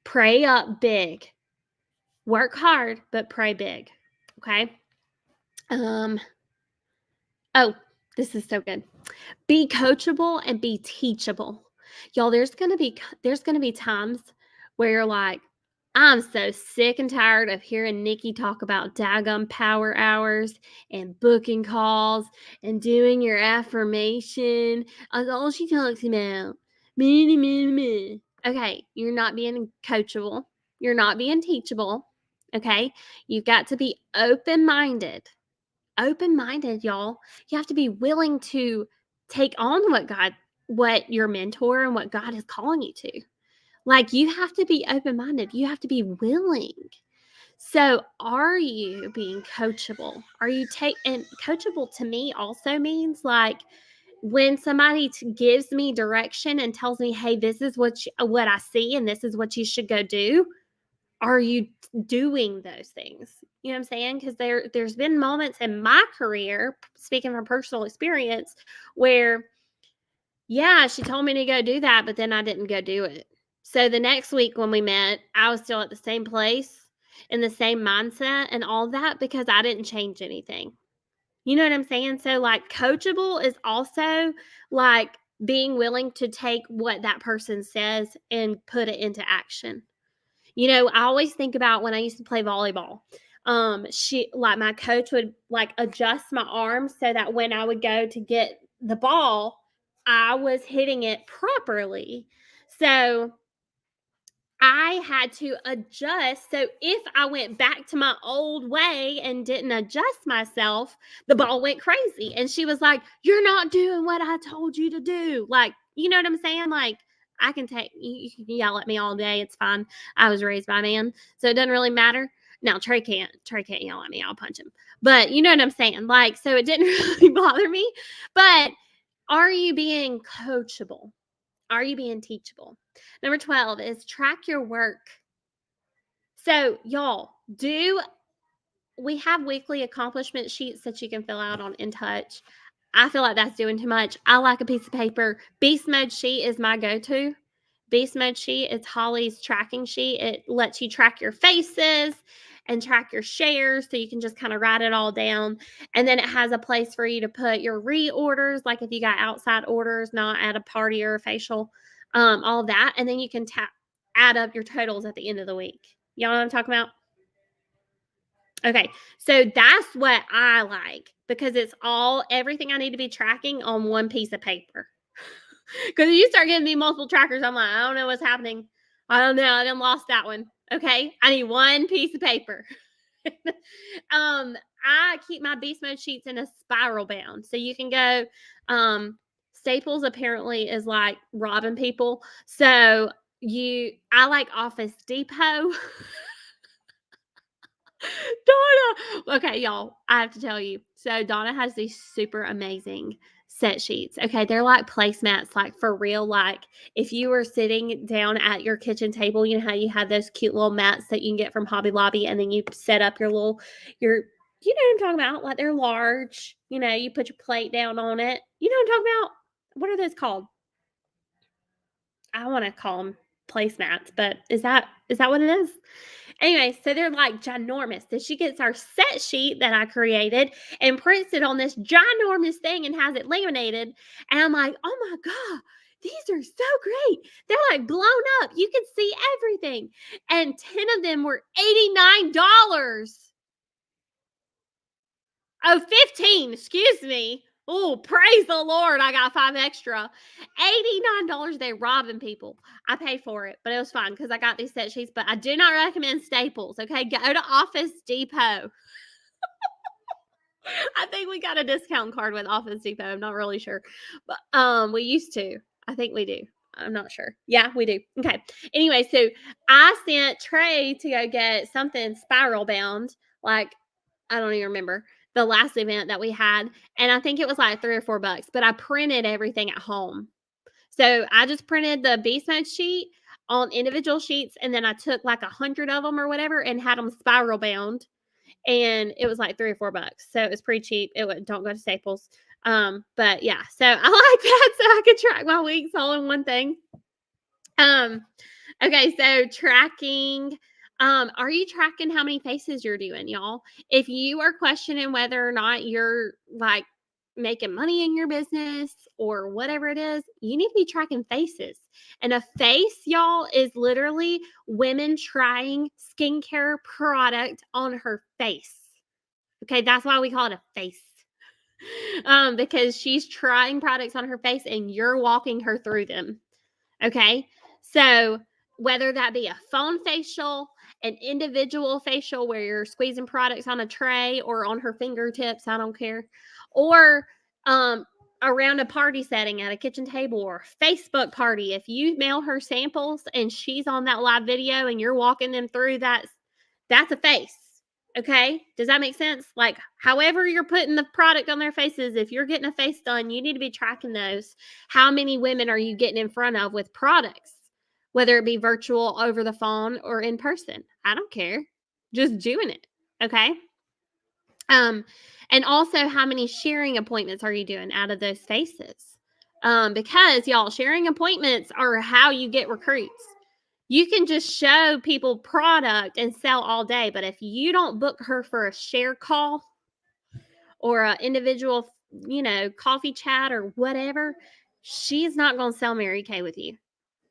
Pray up big. Work hard, but pray big. Okay? Oh, this is so good. Be coachable and be teachable. Y'all, there's gonna be times where you're like, I'm so sick and tired of hearing Nikki talk about daggum power hours and booking calls and doing your affirmation. That's all she talks about. Okay, you're not being coachable. You're not being teachable. Okay, you've got to be open-minded. Open-minded, y'all. You have to be willing to take on what your mentor and what God is calling you to. You have to be open-minded. You have to be willing. So are you being coachable? And coachable to me also means when somebody gives me direction and tells me, hey, this is what I see and this is what you should go do. Are you doing those things? You know what I'm saying? Because there's been moments in my career, speaking from personal experience, where, yeah, she told me to go do that, but then I didn't go do it. So the next week when we met, I was still at the same place, in the same mindset and all that because I didn't change anything. You know what I'm saying? So coachable is also being willing to take what that person says and put it into action. You know, I always think about when I used to play volleyball. My coach would adjust my arm so that when I would go to get the ball, I was hitting it properly. So I had to adjust. So if I went back to my old way and didn't adjust myself, the ball went crazy. And she was like, you're not doing what I told you to do. You know what I'm saying? I can you can yell at me all day. It's fine. I was raised by a man, so it doesn't really matter. Now, Trey can't yell at me. I'll punch him. But you know what I'm saying? So it didn't really bother me. But are you being coachable? Are you being teachable? Number 12 is track your work. So, y'all, we have weekly accomplishment sheets that you can fill out on InTouch. I feel like that's doing too much. I like a piece of paper. Beast Mode sheet is my go-to. Beast Mode sheet, it's Holly's tracking sheet. It lets you track your faces and track your shares so you can just kind of write it all down. And then it has a place for you to put your reorders, like if you got outside orders, not at a party or a facial, all of that. And then you can add up your totals at the end of the week. Y'all know what I'm talking about? Okay, so that's what I like because it's everything I need to be tracking on one piece of paper. Because if you start giving me multiple trackers, I'm like, I don't know what's happening. I don't know. I done lost that one. Okay, I need one piece of paper. I keep my Beast Mode sheets in a spiral bound, so you can go. Staples apparently is like robbing people, so I like Office Depot. Donna. Okay, y'all, I have to tell you. So Donna has these super amazing set sheets. Okay, they're like placemats, for real. If you were sitting down at your kitchen table, you know how you have those cute little mats that you can get from Hobby Lobby, and then you set up you know what I'm talking about? They're large. You know, you put your plate down on it. You know what I'm talking about? What are those called? I want to call them placemats, but is that what it is? Anyway, so they're ginormous. So she gets our set sheet that I created and prints it on this ginormous thing and has it laminated. And I'm like, oh my God, these are so great. They're like blown up. You can see everything. And 10 of them were $89. Oh, 15, excuse me. Oh, praise the Lord. I got 5 extra. $89. They're robbing people. I paid for it, but it was fine because I got these set sheets. But I do not recommend Staples. Okay. Go to Office Depot. I think we got a discount card with Office Depot. I'm not really sure. But we used to. I think we do. I'm not sure. Yeah, we do. Okay. Anyway, so I sent Trey to go get something spiral bound. Like, I don't even remember the last event that we had. And I think it was like $3 or $4, but I printed everything at home. So I just printed the beast mode sheet on individual sheets. And then I took like 100 of them or whatever and had them spiral bound. And it was like $3 or $4. So it was pretty cheap. Don't go to Staples. But yeah, so I like that. So I could track my weeks all in one thing. Okay, so tracking. Are you tracking how many faces you're doing, y'all? If you are questioning whether or not you're like making money in your business or whatever it is, you need to be tracking faces. And a face, y'all, is literally women trying skincare product on her face. Okay, that's why we call it a face. Because she's trying products on her face and you're walking her through them. Okay, so whether that be a phone facial, an individual facial where you're squeezing products on a tray or on her fingertips, I don't care, or around a party setting at a kitchen table or a Facebook party, if you mail her samples and she's on that live video and you're walking them through that's a face. Okay, does that make sense? Like, however you're putting the product on their faces, if you're getting a face done, you need to be tracking those. How many women are you getting in front of with products, whether it be virtual, over the phone, or in person? I don't care. Just doing it. Okay. And also, how many sharing appointments are you doing out of those faces? Because y'all, sharing appointments are how you get recruits. You can just show people product and sell all day, but if you don't book her for a share call or an individual, coffee chat or whatever, she's not going to sell Mary Kay with you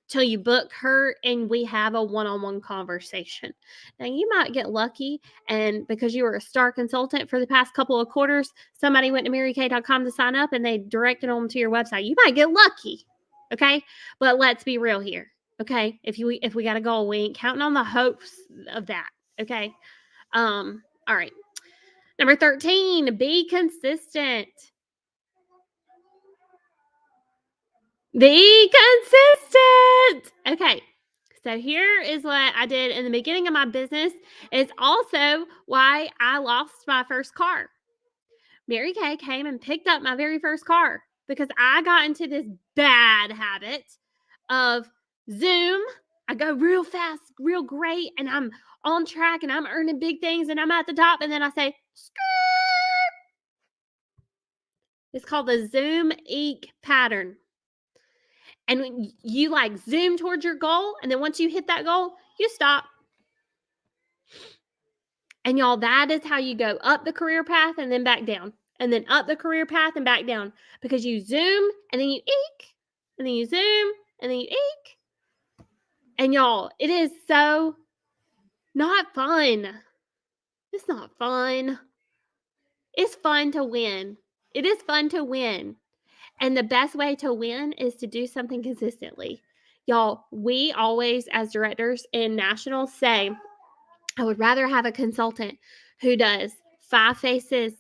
till you book her and we have a one-on-one conversation. Now, you might get lucky, and because you were a star consultant for the past couple of quarters, somebody went to marykay.com to sign up and they directed them to your website. You might get lucky, okay? But let's be real here. Okay, if we got a goal, we ain't counting on the hopes of that. Okay. All right. Number 13, be consistent. Be consistent. Okay. So here is what I did in the beginning of my business. It's also why I lost my first car. Mary Kay came and picked up my very first car because I got into this bad habit of Zoom. I go real fast, real great, and I'm on track and I'm earning big things and I'm at the top. And then I say, skirt. It's called the Zoom Eek pattern. And when you like zoom towards your goal, and then once you hit that goal, you stop. And y'all, that is how you go up the career path and then back down. And then up the career path and back down. Because you zoom and then you eek. And then you zoom and then you eek. And y'all, it is so not fun. It's not fun. It's fun to win. It is fun to win. And the best way to win is to do something consistently. Y'all, we always, as directors in nationals, say, I would rather have a consultant who does 5 faces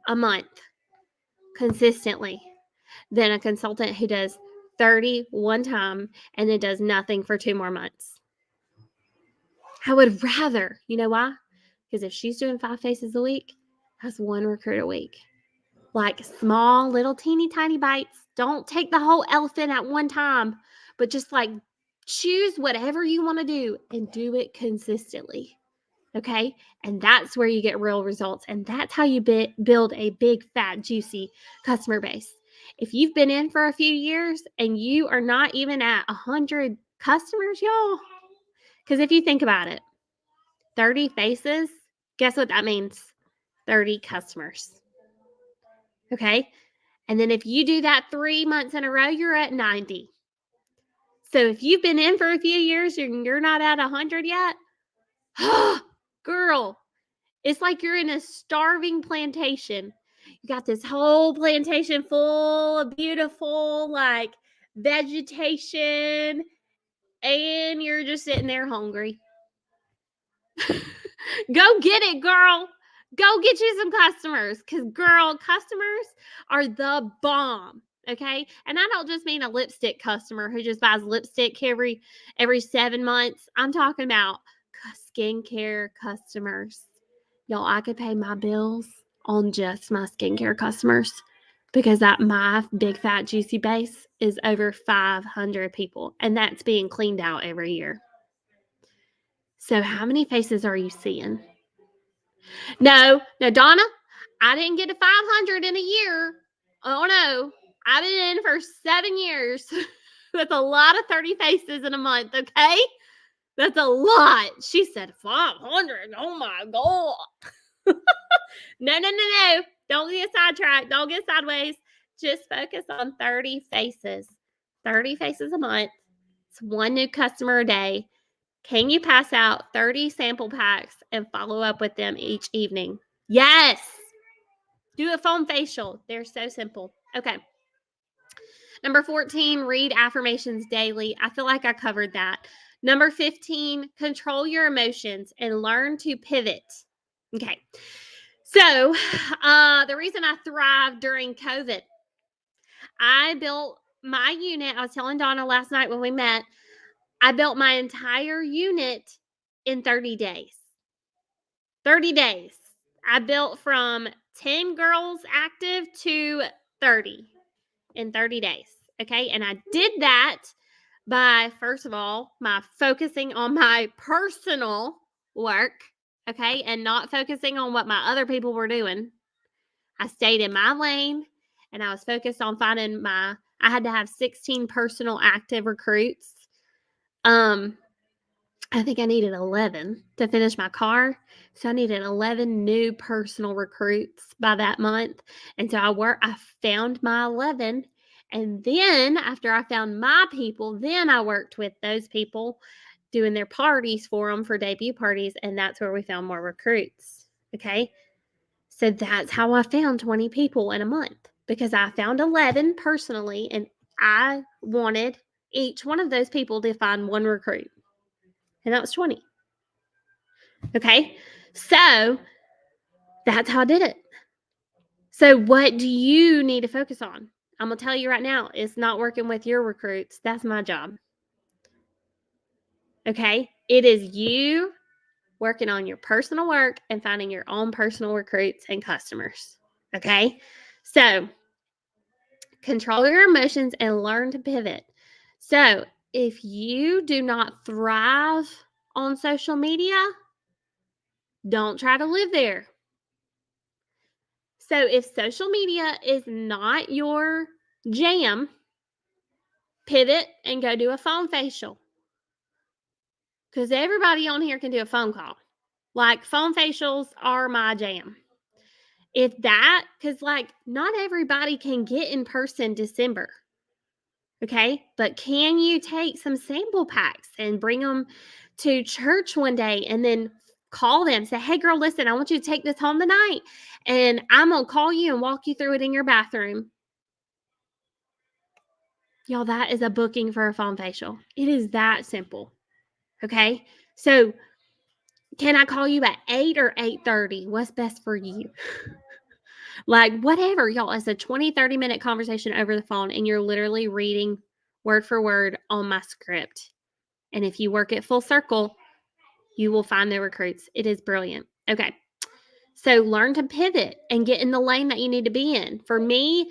a month consistently than a consultant who does 30 one time and then does nothing for 2 more months. I would rather, you know why? Because if she's doing 5 faces a week, that's 1 recruit a week. Like small, little, teeny, tiny bites. Don't take the whole elephant at one time, but just like choose whatever you want to do and do it consistently. Okay? And that's where you get real results. And that's how you build a big, fat, juicy customer base. If you've been in for a few years and you are not even at 100 customers, y'all, because if you think about it, 30 faces, guess what that means? 30 customers. Okay? And then if you do that 3 months in a row, you're at 90. So if you've been in for a few years and you're not at 100 yet, girl, it's like you're in a starving plantation. You got this whole plantation full of beautiful, like, vegetation, and you're just sitting there hungry. Go get it, girl. Go get you some customers, because, girl, customers are the bomb. Okay. And I don't just mean a lipstick customer who just buys lipstick every 7 months. I'm talking about skincare customers. Y'all, I could pay my bills on just my skincare customers, because my big fat juicy base is over 500 people, and that's being cleaned out every year. So how many faces are you seeing? No, Donna, I didn't get to 500 in a year. Oh, no. I've been in for 7 years. That's a lot of 30 faces in a month, okay? That's a lot. She said 500. Oh, my God. No. Don't get sidetracked. Don't get sideways. Just focus on 30 faces. 30 faces a month. It's one new customer a day. Can you pass out 30 sample packs and follow up with them each evening? Yes. Do a foam facial. They're so simple. Okay. Number 14, read affirmations daily. I feel like I covered that. Number 15, control your emotions and learn to pivot. Okay. So, the reason I thrived during COVID, I built my unit. I was telling Donna last night when we met, I built my entire unit in 30 days. 30 days. I built from 10 girls active to 30 in 30 days. Okay. And I did that by, first of all, my focusing on my personal work. Okay. And not focusing on what my other people were doing. I stayed in my lane, and I was focused on finding I had to have 16 personal active recruits. I think I needed 11 to finish my car. So I needed 11 new personal recruits by that month. And so I found my 11. And then after I found my people, then I worked with those people doing their parties for them for debut parties. And that's where we found more recruits. Okay. So that's how I found 20 people in a month, because I found 11 personally, and I wanted each one of those people to find one recruit. And that was 20. Okay. So that's how I did it. So what do you need to focus on? I'm going to tell you right now, it's not working with your recruits. That's my job. Okay. It is you working on your personal work and finding your own personal recruits and customers. Okay. So control your emotions and learn to pivot. So if you do not thrive on social media, don't try to live there. So if social media is not your jam, pivot and go do a phone facial. Because everybody on here can do a phone call. Like, phone facials are my jam. Because not everybody can get in person December. Okay. But can you take some sample packs and bring them to church one day and then call them, say, hey, girl, listen, I want you to take this home tonight, and I'm going to call you and walk you through it in your bathroom. Y'all, that is a booking for a phone facial. It is that simple. Okay. So can I call you at 8 or 8:30? What's best for you? Like, whatever, y'all. It's a 20, 30-minute conversation over the phone, and you're literally reading word for word on my script. And if you work it full circle, you will find the recruits. It is brilliant. Okay. So learn to pivot and get in the lane that you need to be in. For me,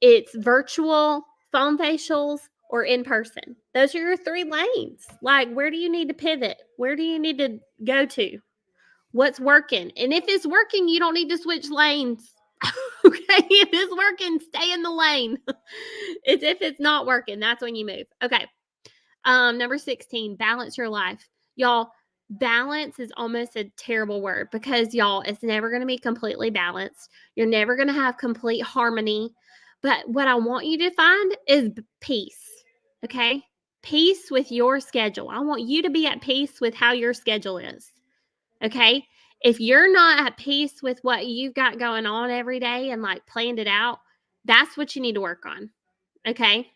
it's virtual phone facials or in person. Those are your 3 lanes. Like, where do you need to pivot? Where do you need to go to? What's working? And if it's working, you don't need to switch lanes. Okay. If it's working, stay in the lane. It's if it's not working, that's when you move. Okay. Number 16, balance your life. Y'all, balance is almost a terrible word, because, y'all, it's never going to be completely balanced. You're never going to have complete harmony. But what I want you to find is peace. Okay? Peace with your schedule. I want you to be at peace with how your schedule is. Okay? If you're not at peace with what you've got going on every day and like planned it out, that's what you need to work on. Okay?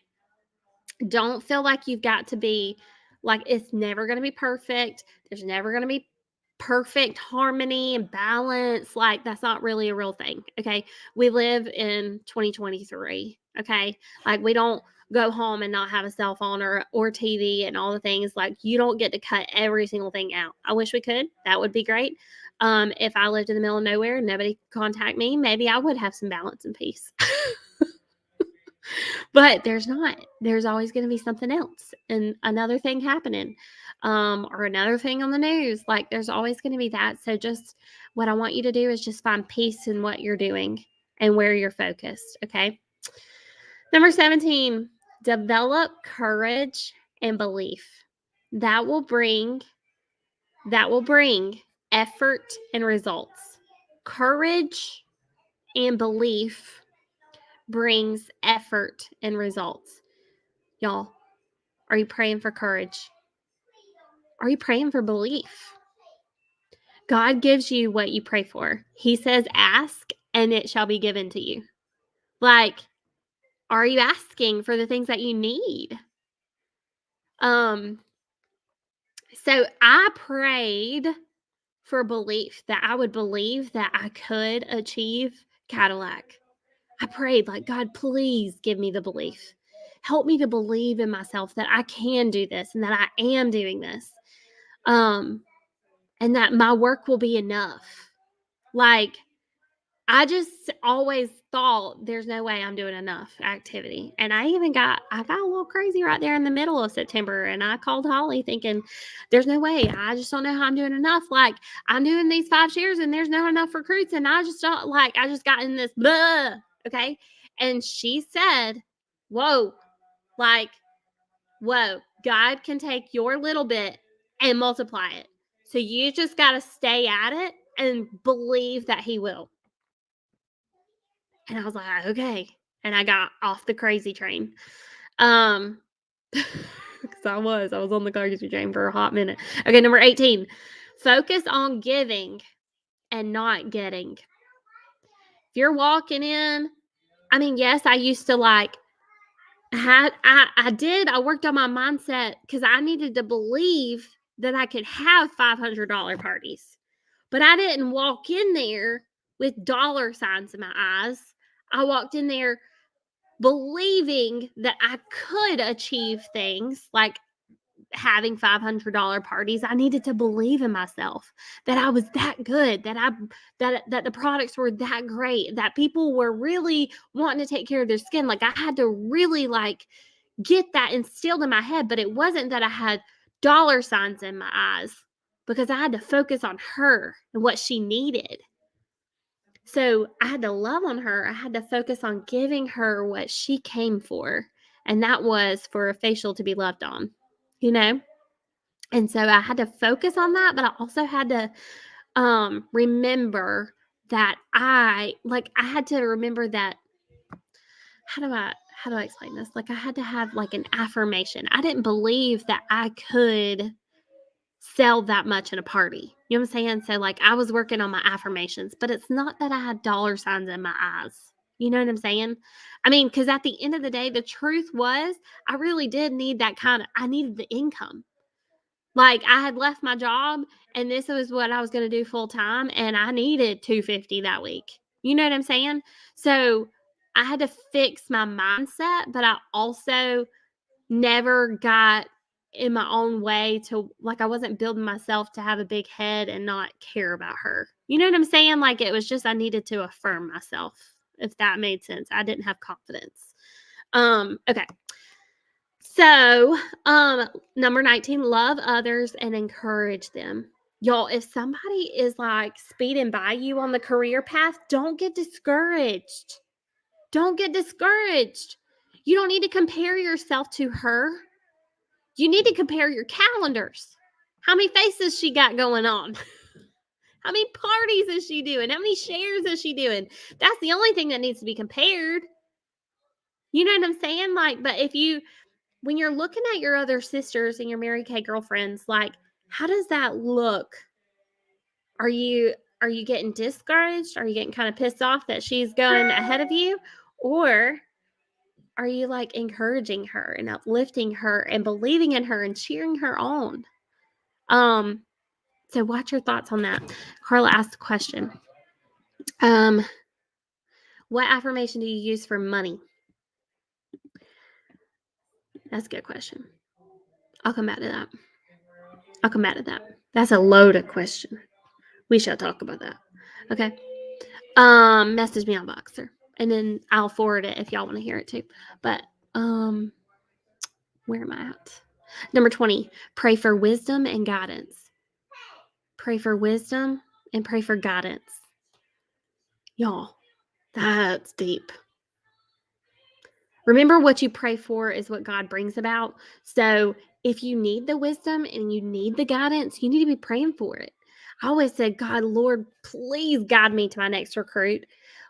Don't feel like you've got to be like it's never going to be perfect. There's never going to be perfect harmony and balance. Like that's not really a real thing. Okay? We live in 2023. Okay? Like we don't go home and not have a cell phone or TV and all the things. Like you don't get to cut every single thing out. I wish we could. That would be great. If I lived in the middle of nowhere and nobody could contact me, maybe I would have some balance and peace. But there's not. There's always going to be something else and another thing happening, or another thing on the news. Like there's always going to be that. So just what I want you to do is just find peace in what you're doing and where you're focused. Okay. Number 17, develop courage and belief. That will bring effort and results. Courage and belief brings effort and results. Y'all, are you praying for courage? Are you praying for belief? God gives you what you pray for. He says, ask and it shall be given to you. Like, are you asking for the things that you need? So I prayed for belief that I would believe that I could achieve Cadillac. I prayed like, God, please give me the belief. Help me to believe in myself that I can do this and that I am doing this. And that my work will be enough. Like, I just always thought there's no way I'm doing enough activity. And I got a little crazy right there in the middle of September. And I called Holly thinking, there's no way. I just don't know how I'm doing enough. Like, I'm doing these 5 shares and there's not enough recruits. And I just don't I just got in this blah. Okay. And she said, whoa, God can take your little bit and multiply it. So you just got to stay at it and believe that he will. And I was like, okay. And I got off the crazy train. Because I was on the crazy train for a hot minute. Okay, number 18. Focus on giving and not getting. If you're walking in, I mean, yes, I used to I worked on my mindset because I needed to believe that I could have $500 parties. But I didn't walk in there with dollar signs in my eyes. I walked in there believing that I could achieve things like having $500 parties. I needed to believe in myself that I was that good, that the products were that great, that people were really wanting to take care of their skin. Like I had to really get that instilled in my head, but it wasn't that I had dollar signs in my eyes because I had to focus on her and what she needed. So I had to love on her. I had to focus on giving her what she came for. And that was for a facial to be loved on, you know? And so I had to focus on that, but I also had to remember that I had to remember that how do I explain this? Like I had to have like an affirmation. I didn't believe that I could sell that much in a party. You know what I'm saying? So like I was working on my affirmations, but it's not that I had dollar signs in my eyes. You know what I'm saying? I mean, because at the end of the day, the truth was I really did need I needed the income. Like I had left my job and this was what I was going to do full time and I needed $250 that week. You know what I'm saying? So I had to fix my mindset, but I also never got in my own way to I wasn't building myself to have a big head and not care about her. You know what I'm saying? Like it was just I needed to affirm myself, if that made sense. I didn't have confidence. Okay. So, number 19, love others and encourage them. Y'all, if somebody is speeding by you on the career path, don't get discouraged. Don't get discouraged. You don't need to compare yourself to her. You need to compare your calendars. How many faces she got going on? How many parties is she doing? How many shares is she doing? That's the only thing that needs to be compared. You know what I'm saying? when you're looking at your other sisters and your Mary Kay girlfriends, like, how does that look? Are you getting discouraged? Are you getting kind of pissed off that she's going ahead of you? Or are you like encouraging her and uplifting her and believing in her and cheering her on? So what's your thoughts on that? Carla asked a question. What affirmation do you use for money? That's a good question. I'll come back to that. That's a loaded question. We shall talk about that. Okay. Message me on Boxer, and then I'll forward it if y'all want to hear it too. But where am I at? Number 20, pray for wisdom and guidance. Pray for wisdom and pray for guidance. Y'all, that's deep. Remember, what you pray for is what God brings about. So if you need the wisdom and you need the guidance, you need to be praying for it. I always said, God, Lord, please guide me to my next recruit.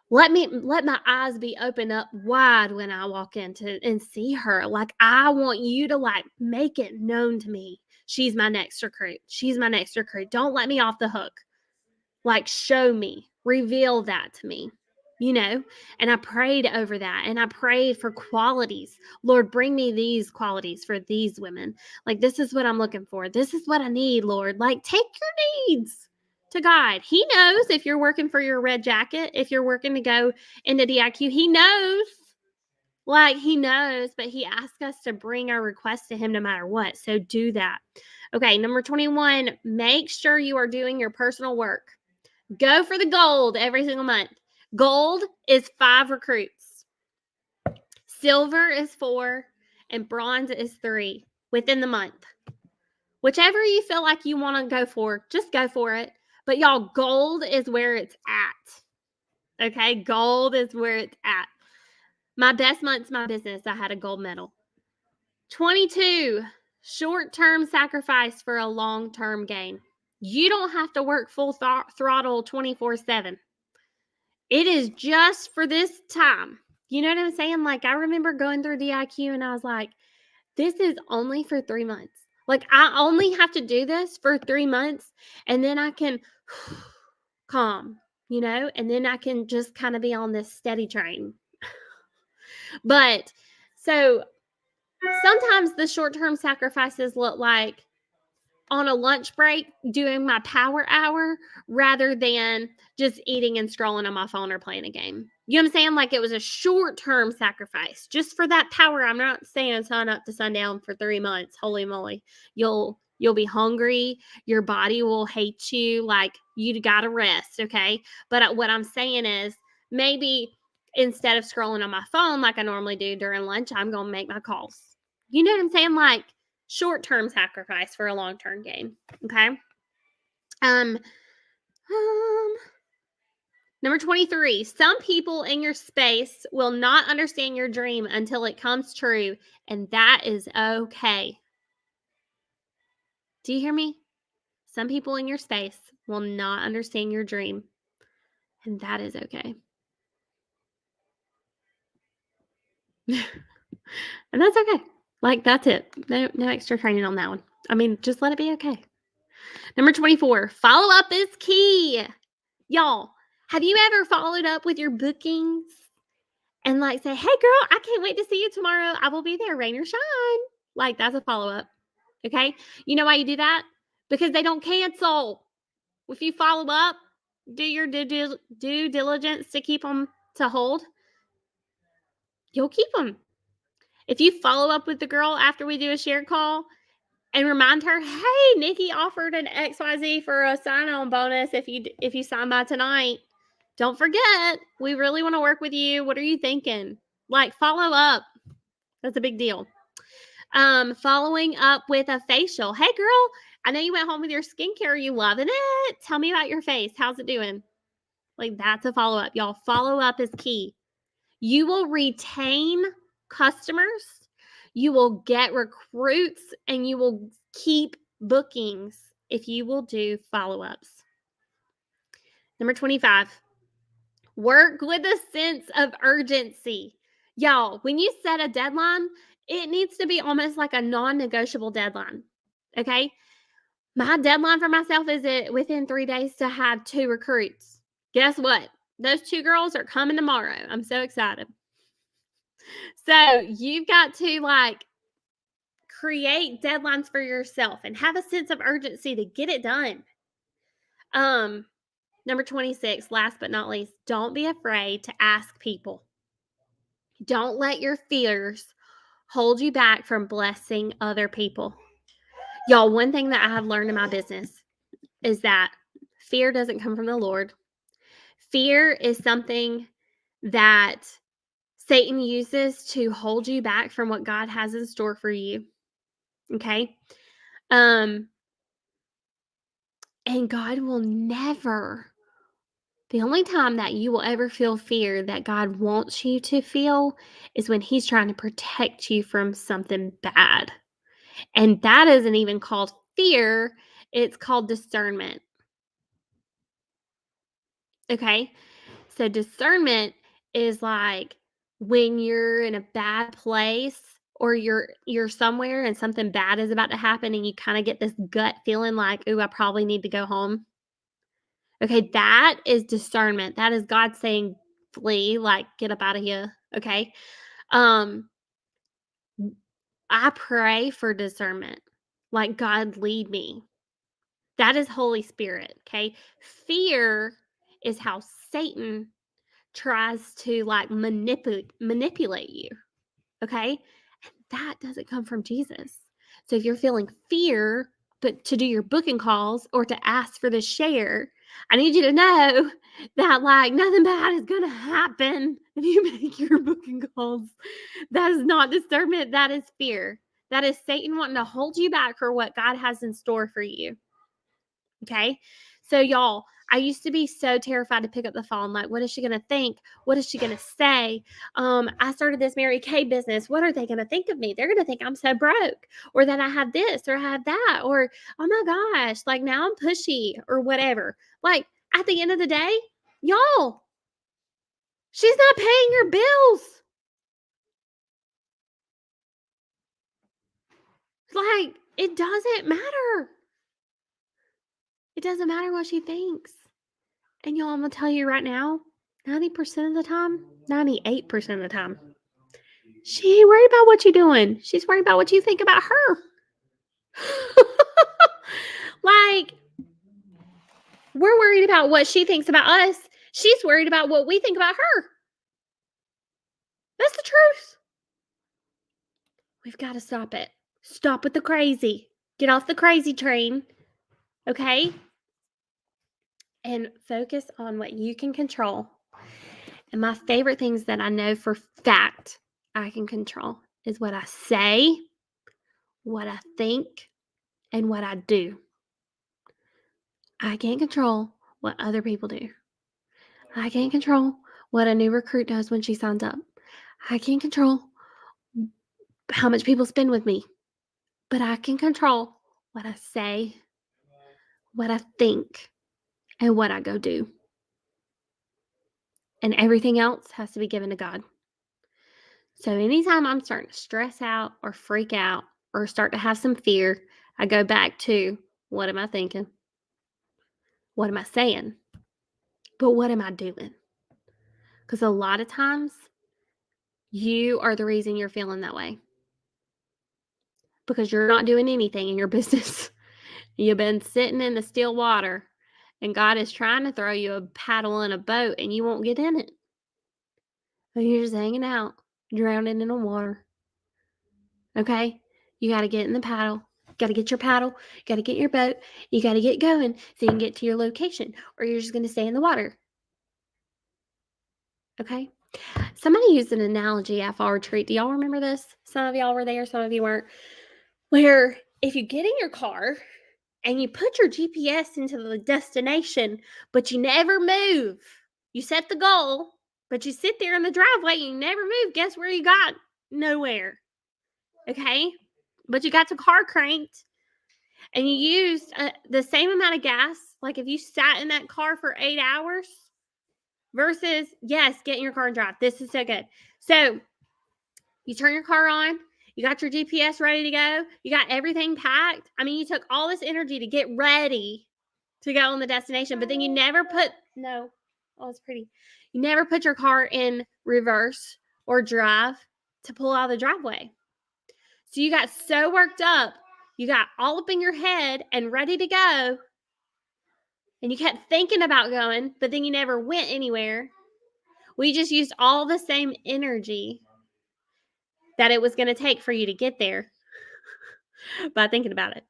Let my eyes be opened up wide when I walk into and see her. Like, I want you to like make it known to me. She's my next recruit. She's my next recruit. Don't let me off the hook. Like, show me, reveal that to me, and I prayed over that, and I prayed for qualities. Lord, bring me these qualities for these women. Like, this is what I'm looking for. This is what I need, Lord. Like, take your needs to God. He knows if you're working for your red jacket, if you're working to go into DIQ, he knows. Like, he knows, but he asks us to bring our requests to him no matter what. So do that. Okay, number 21, make sure you are doing your personal work. Go for the gold every single month. Gold is 5 recruits. Silver is 4, and bronze is 3 within the month. Whichever you feel like you want to go for, just go for it. But y'all, gold is where it's at. Okay, gold is where it's at. My best month's my business. I had a gold medal. 22, short-term sacrifice for a long-term gain. You don't have to work full throttle 24/7. It is just for this time. You know what I'm saying? Like, I remember going through DIQ and I was like, this is only for 3 months. Like, I only have to do this for 3 months, and then I can calm, and then I can just kind of be on this steady train. But so sometimes the short-term sacrifices look like on a lunch break doing my power hour rather than just eating and scrolling on my phone or playing a game. You know what I'm saying? Like, it was a short-term sacrifice just for that power. I'm not saying sun up to sundown for 3 months. Holy moly. You'll be hungry. Your body will hate you. Like, you got to rest. Okay. But what I'm saying is, maybe instead of scrolling on my phone like I normally do during lunch, I'm going to make my calls. You know what I'm saying? Like, short-term sacrifice for a long-term gain. Okay. Number 23, some people in your space will not understand your dream until it comes true, and that is okay. Do you hear me? Some people in your space will not understand your dream, and that is okay. And that's okay. Like, that's it. No extra training on that one. I mean, just let it be okay. Number 24, follow up is key. Y'all, have you ever followed up with your bookings and like say, hey girl, I can't wait to see you tomorrow. I will be there, rain or shine. Like, that's a follow up. Okay. You know why you do that? Because they don't cancel. If you follow up, do your due diligence to keep them to hold, you'll keep them. If you follow up with the girl after we do a shared call and remind her, hey, Nikki offered an XYZ for a sign-on bonus if you sign by tonight. Don't forget, we really want to work with you. What are you thinking? Like, follow up. That's a big deal. Following up with a facial. Hey, girl, I know you went home with your skincare. Are you loving it? Tell me about your face. How's it doing? Like, that's a follow-up. Y'all, follow-up is key. You will retain customers. You will get recruits, and you will keep bookings if you will do follow-ups. Number 25, work with a sense of urgency. Y'all, when you set a deadline, it needs to be almost like a non-negotiable deadline. Okay? My deadline for myself is within 3 days to have 2 recruits. Guess what? Those 2 girls are coming tomorrow. I'm so excited. So, you've got to, like, create deadlines for yourself and have a sense of urgency to get it done. Number 26, last but not least, don't be afraid to ask people. Don't let your fears hold you back from blessing other people. Y'all, one thing that I have learned in my business is that fear doesn't come from the Lord. Fear is something that Satan uses to hold you back from what God has in store for you. Okay? And God will never, the only time that you will ever feel fear that God wants you to feel is when He's trying to protect you from something bad. And that isn't even called fear, it's called discernment. Okay? So discernment is like when you're in a bad place or you're somewhere and something bad is about to happen and you kind of get this gut feeling like, "Ooh, I probably need to go home." Okay, that is discernment. That is God saying, "Flee, like get up out of here." Okay? Um I pray for discernment. Like, God lead me. That is Holy Spirit, okay? Fear is how Satan tries to, like, manipulate you, okay? And that doesn't come from Jesus. So if you're feeling fear, but to do your booking calls or to ask for the share, I need you to know that, like, nothing bad is gonna happen if you make your booking calls. That is not discernment, that is fear. That is Satan wanting to hold you back for what God has in store for you. Okay. So, y'all, I used to be so terrified to pick up the phone. Like, what is she going to think? What is she going to say? I started this Mary Kay business. What are they going to think of me? They're going to think I'm so broke or that I have this or I have that or, oh my gosh, like now I'm pushy or whatever. Like, at the end of the day, y'all, she's not paying her bills. Like, it doesn't matter. It doesn't matter what she thinks. And y'all, I'm going to tell you right now, 90% of the time, 98% of the time, she ain't worried about what you're doing. She's worried about what you think about her. Like, we're worried about what she thinks about us. She's worried about what we think about her. That's the truth. We've got to stop it. Stop with the crazy. Get off the crazy train. Okay? And focus on what you can control. And my favorite things that I know for fact I can control is what I say, what I think, and what I do. I can't control what other people do. I can't control what a new recruit does when she signs up. I can't control how much people spend with me. But I can control what I say, what I think, and what I go do. And everything else has to be given to God. So anytime I'm starting to stress out or freak out or start to have some fear, I go back to, what am I thinking? What am I saying? But what am I doing? Because a lot of times, you are the reason you're feeling that way. Because you're not doing anything in your business. You've been sitting in the still water, and God is trying to throw you a paddle in a boat, and you won't get in it. And you're just hanging out, drowning in the water. Okay? You got to get in the paddle. Got to get your paddle. Got to get your boat. You got to get going so you can get to your location, or you're just going to stay in the water. Okay? Somebody used an analogy at Fall Retreat. Do y'all remember this? Some of y'all were there, some of you weren't. Where if you get in your car and you put your GPS into the destination, but you never move, you set the goal, but you sit there in the driveway and you never move, guess where you got? Nowhere. Okay? But you got the car cranked and you used the same amount of gas. Like if you sat in that car for 8 hours versus, yes, get in your car and drive. This is so good. So you turn your car on, You got your GPS ready to go. You got everything packed. I mean, you took all this energy to get ready to go on the destination, but then you never put, no, oh, it's pretty. You never put your car in reverse or drive to pull out of the driveway. So you got so worked up. You got all up in your head and ready to go. And you kept thinking about going, but then you never went anywhere. We just used all the same energy that it was going to take for you to get there by thinking about it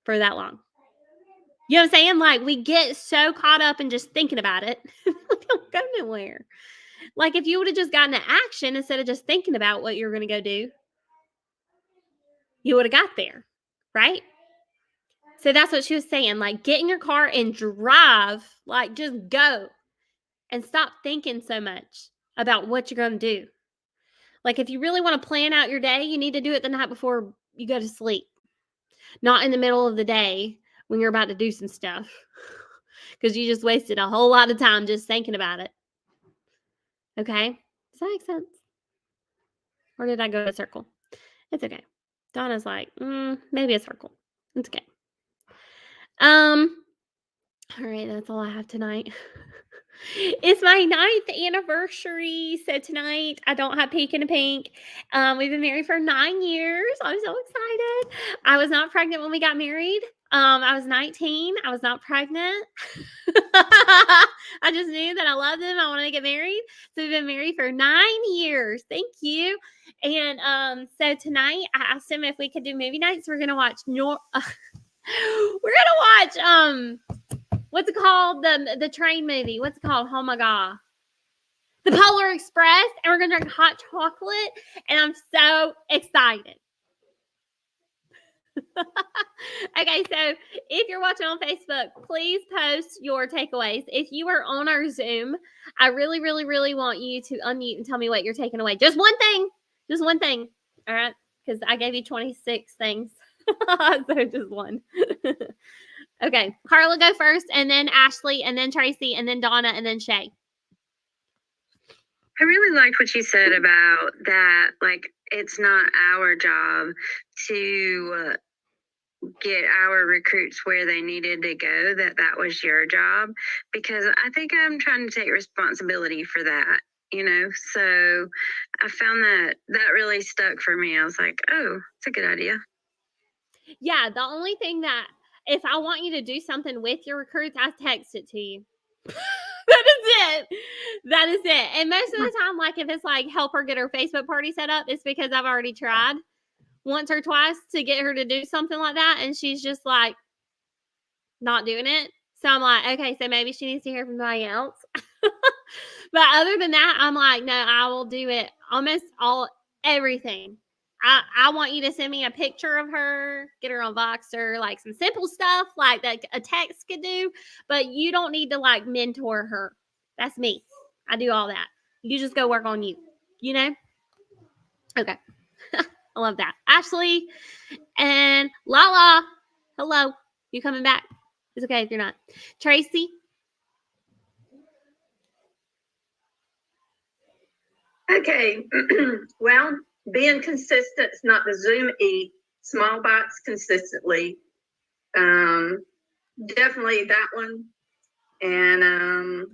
for that long. You know what I'm saying? Like, we get so caught up in just thinking about it, we don't go nowhere. Like, if you would have just gotten to action instead of just thinking about what you were going to go do, you would have got there, right? So that's what she was saying. Like, get in your car and drive. Like, just go and stop thinking so much about what you're going to do. Like, if you really want to plan out your day, you need to do it the night before you go to sleep, not in the middle of the day when you're about to do some stuff, because you just wasted a whole lot of time just thinking about it. Okay? Does that make sense? Or did I go in a circle? It's okay. Donna's like, maybe a circle. It's okay. All right, that's all I have tonight. It's my 9th anniversary. So tonight I don't have Pink in a Pink. We've been married for 9 years. I'm so excited. I was not pregnant when we got married. I was 19. I was not pregnant. I just knew that I loved him. I wanted to get married. So we've been married for 9 years. Thank you. And so tonight I asked him if we could do movie nights. We're gonna watch what's it called? The train movie. What's it called? Oh my God. The Polar Express. And we're going to drink hot chocolate. And I'm so excited. Okay, so if you're watching on Facebook, please post your takeaways. If you are on our Zoom, I really, really, really want you to unmute and tell me what you're taking away. Just one thing. Just one thing. All right? Because I gave you 26 things. So just one. Okay, Carla, go first, and then Ashley, and then Tracy, and then Donna, and then Shay. I really liked what you said about that. Like, it's not our job to get our recruits where they needed to go, that was your job, because I think I'm trying to take responsibility for that, you know? So I found that really stuck for me. I was like, oh, it's a good idea. Yeah, the only thing that if I want you to do something with your recruits, I text it to you. That is it. That is it. And most of the time, like if it's like help her get her Facebook party set up, it's because I've already tried once or twice to get her to do something like that. And she's just like not doing it. So I'm like, okay, so maybe she needs to hear from somebody else. But other than that, I'm like, no, I will do it almost everything. I want you to send me a picture of her, get her on Voxer, like some simple stuff like that a text could do, but you don't need to like mentor her. That's me. I do all that. You just go work on you, you know? Okay. I love that. Ashley and Lala. Hello. You coming back? It's okay if you're not. Tracy. Okay. Well, being consistent is not the Zoom eat, small bites consistently. Definitely that one. And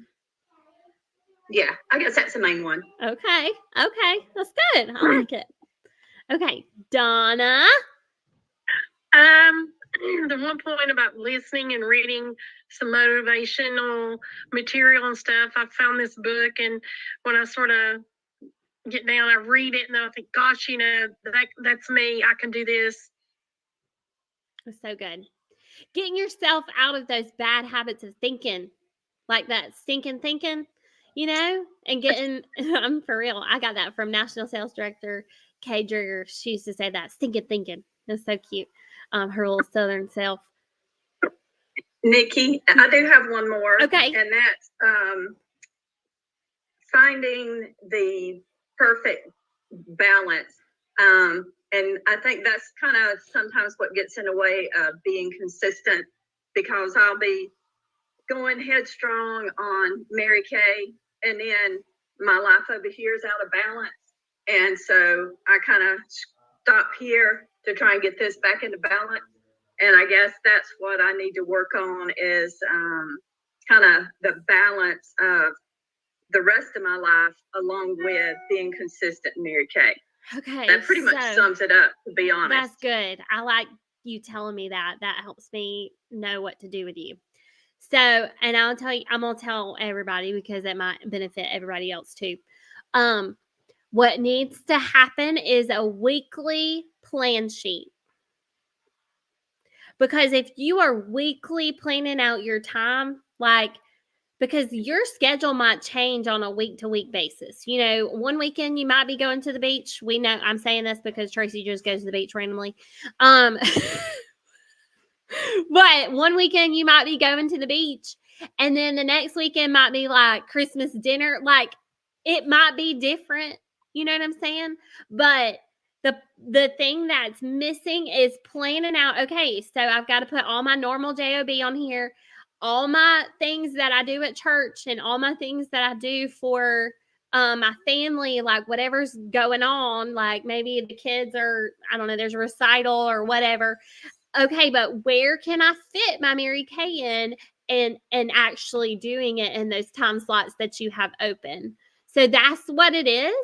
yeah, I guess that's the main one. Okay. That's good. I like it. Okay. Donna. The one point about listening and reading some motivational material and stuff, I found this book, and when I sort of get down, I read it, and I think, gosh, you know, that's me. I can do this. That's so good. Getting yourself out of those bad habits of thinking, like that stinking thinking, you know, and getting, I'm for real. I got that from National Sales Director Kay Drigger. She used to say that, stinking thinking. It's so cute. Her little Southern self. Nikki, I do have one more. Okay. And that's finding the perfect balance. And I think that's kind of sometimes what gets in the way of being consistent, because I'll be going headstrong on Mary Kay, and then my life over here is out of balance. And so I kind of stop here to try and get this back into balance. And I guess that's what I need to work on is kind of the balance of the rest of my life along with being consistent in Mary Kay. Okay. That pretty much so sums it up, to be honest. That's good. I like you telling me that. That helps me know what to do with you. So, and I'm going to tell everybody because it might benefit everybody else too. What needs to happen is a weekly plan sheet. Because if you are weekly planning out your time, because your schedule might change on a week-to-week basis. You know, one weekend you might be going to the beach. We know I'm saying this because Tracy just goes to the beach randomly. But one weekend you might be going to the beach, and then the next weekend might be like Christmas dinner. Like, it might be different. You know what I'm saying? But the thing that's missing is planning out, okay, so I've got to put all my normal JOB on here, all my things that I do at church and all my things that I do for my family, like whatever's going on, like maybe the kids are, I don't know, there's a recital or whatever. Okay, but where can I fit my Mary Kay in and actually doing it in those time slots that you have open? So that's what it is.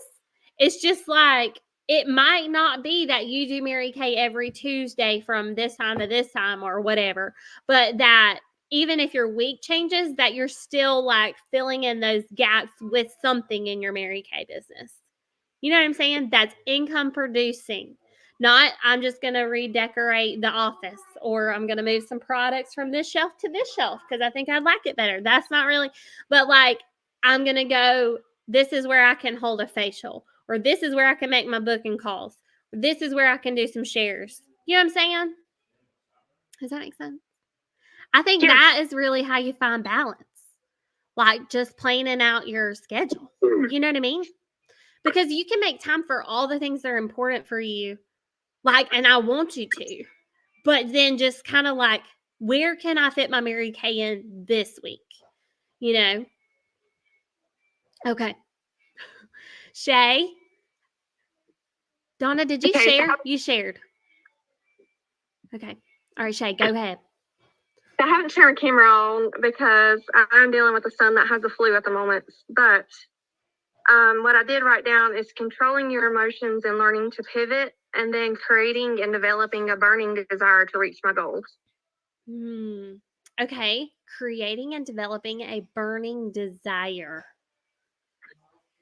It's just like, it might not be that you do Mary Kay every Tuesday from this time to this time or whatever, but that even if your week changes, that you're still like filling in those gaps with something in your Mary Kay business. You know what I'm saying? That's income producing. Not, I'm just going to redecorate the office, or I'm going to move some products from this shelf to this shelf because I think I'd like it better. That's not really, but like, I'm going to go, this is where I can hold a facial, or this is where I can make my booking calls. This is where I can do some shares. You know what I'm saying? Does that make sense? I think that is really how you find balance. Like just planning out your schedule. You know what I mean? Because you can make time for all the things that are important for you. Like, and I want you to. But then just kind of like, where can I fit my Mary Kay in this week? You know? Okay. Shay? Donna, did you share? You shared. Okay. All right, Shay, go ahead. I haven't turned camera on because I'm dealing with a son that has the flu at the moment. But what I did write down is controlling your emotions and learning to pivot, and then creating and developing a burning desire to reach my goals. Okay. Creating and developing a burning desire.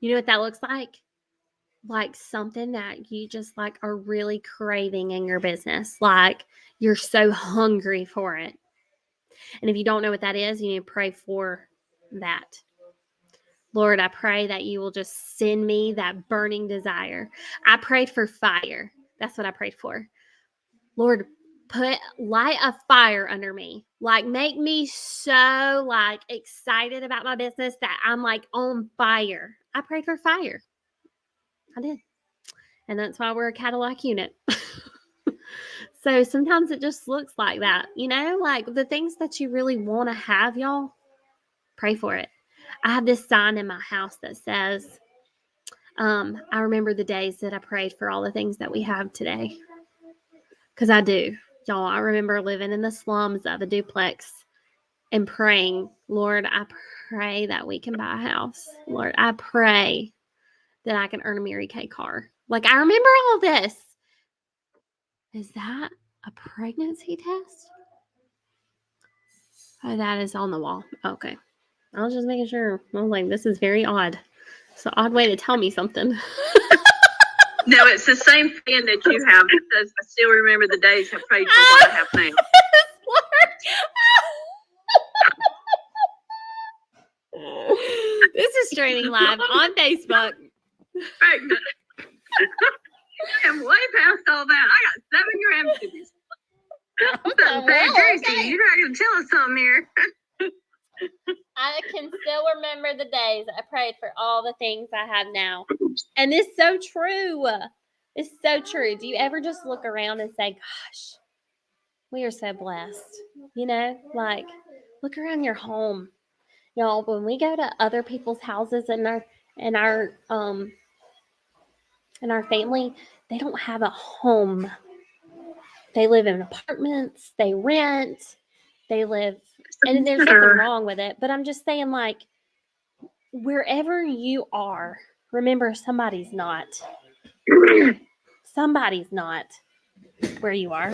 You know what that looks like? Like something that you just like are really craving in your business. Like you're so hungry for it. And if you don't know what that is, you need to pray for that. Lord, I pray that you will just send me that burning desire. I prayed for fire. That's what I prayed for. Lord, light a fire under me. Like make me so like excited about my business that I'm like on fire. I prayed for fire. I did. And that's why we're a Cadillac unit. So sometimes it just looks like that, you know, like the things that you really want to have, y'all, pray for it. I have this sign in my house that says, I remember the days that I prayed for all the things that we have today. Because I do. Y'all, I remember living in the slums of a duplex and praying, Lord, I pray that we can buy a house. Lord, I pray that I can earn a Mary Kay car. Like, I remember all this. Is that a pregnancy test? Oh, that is on the wall. Okay. I was just making sure. I was like, this is very odd. It's an odd way to tell me something. No, it's the same thing that you have. It says, I still remember the days I prayed for what I have now. This is streaming live on Facebook. Pregnant. I'm way past all that. I got 7 grandbabies. Okay. You're not going to tell us something here. I can still remember the days I prayed for all the things I have now. And it's so true. It's so true. Do you ever just look around and say, gosh, we are so blessed? You know, like look around your home. Y'all, when we go to other people's houses and our family, they don't have a home. They live in apartments, they rent, they live, and there's nothing wrong with it, but I'm just saying, like, wherever you are, remember somebody's not. Somebody's not where you are.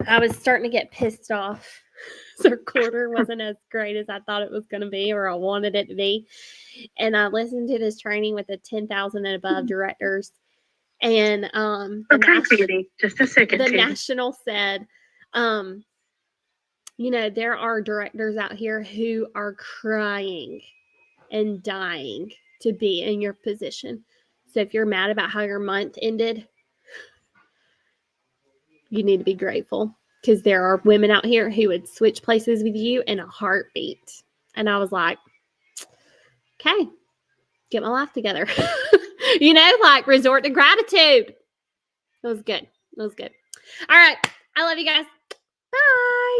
I was starting to get pissed off. Our quarter wasn't as great as I thought it was going to be, or I wanted it to be. And I listened to this training with the 10,000 and above directors. And just a second. the national said, there are directors out here who are crying and dying to be in your position. So if you're mad about how your month ended, you need to be grateful, because there are women out here who would switch places with you in a heartbeat. And I was like, okay, get my life together. Like, resort to gratitude. It was good. It was good. All right. I love you guys. Bye.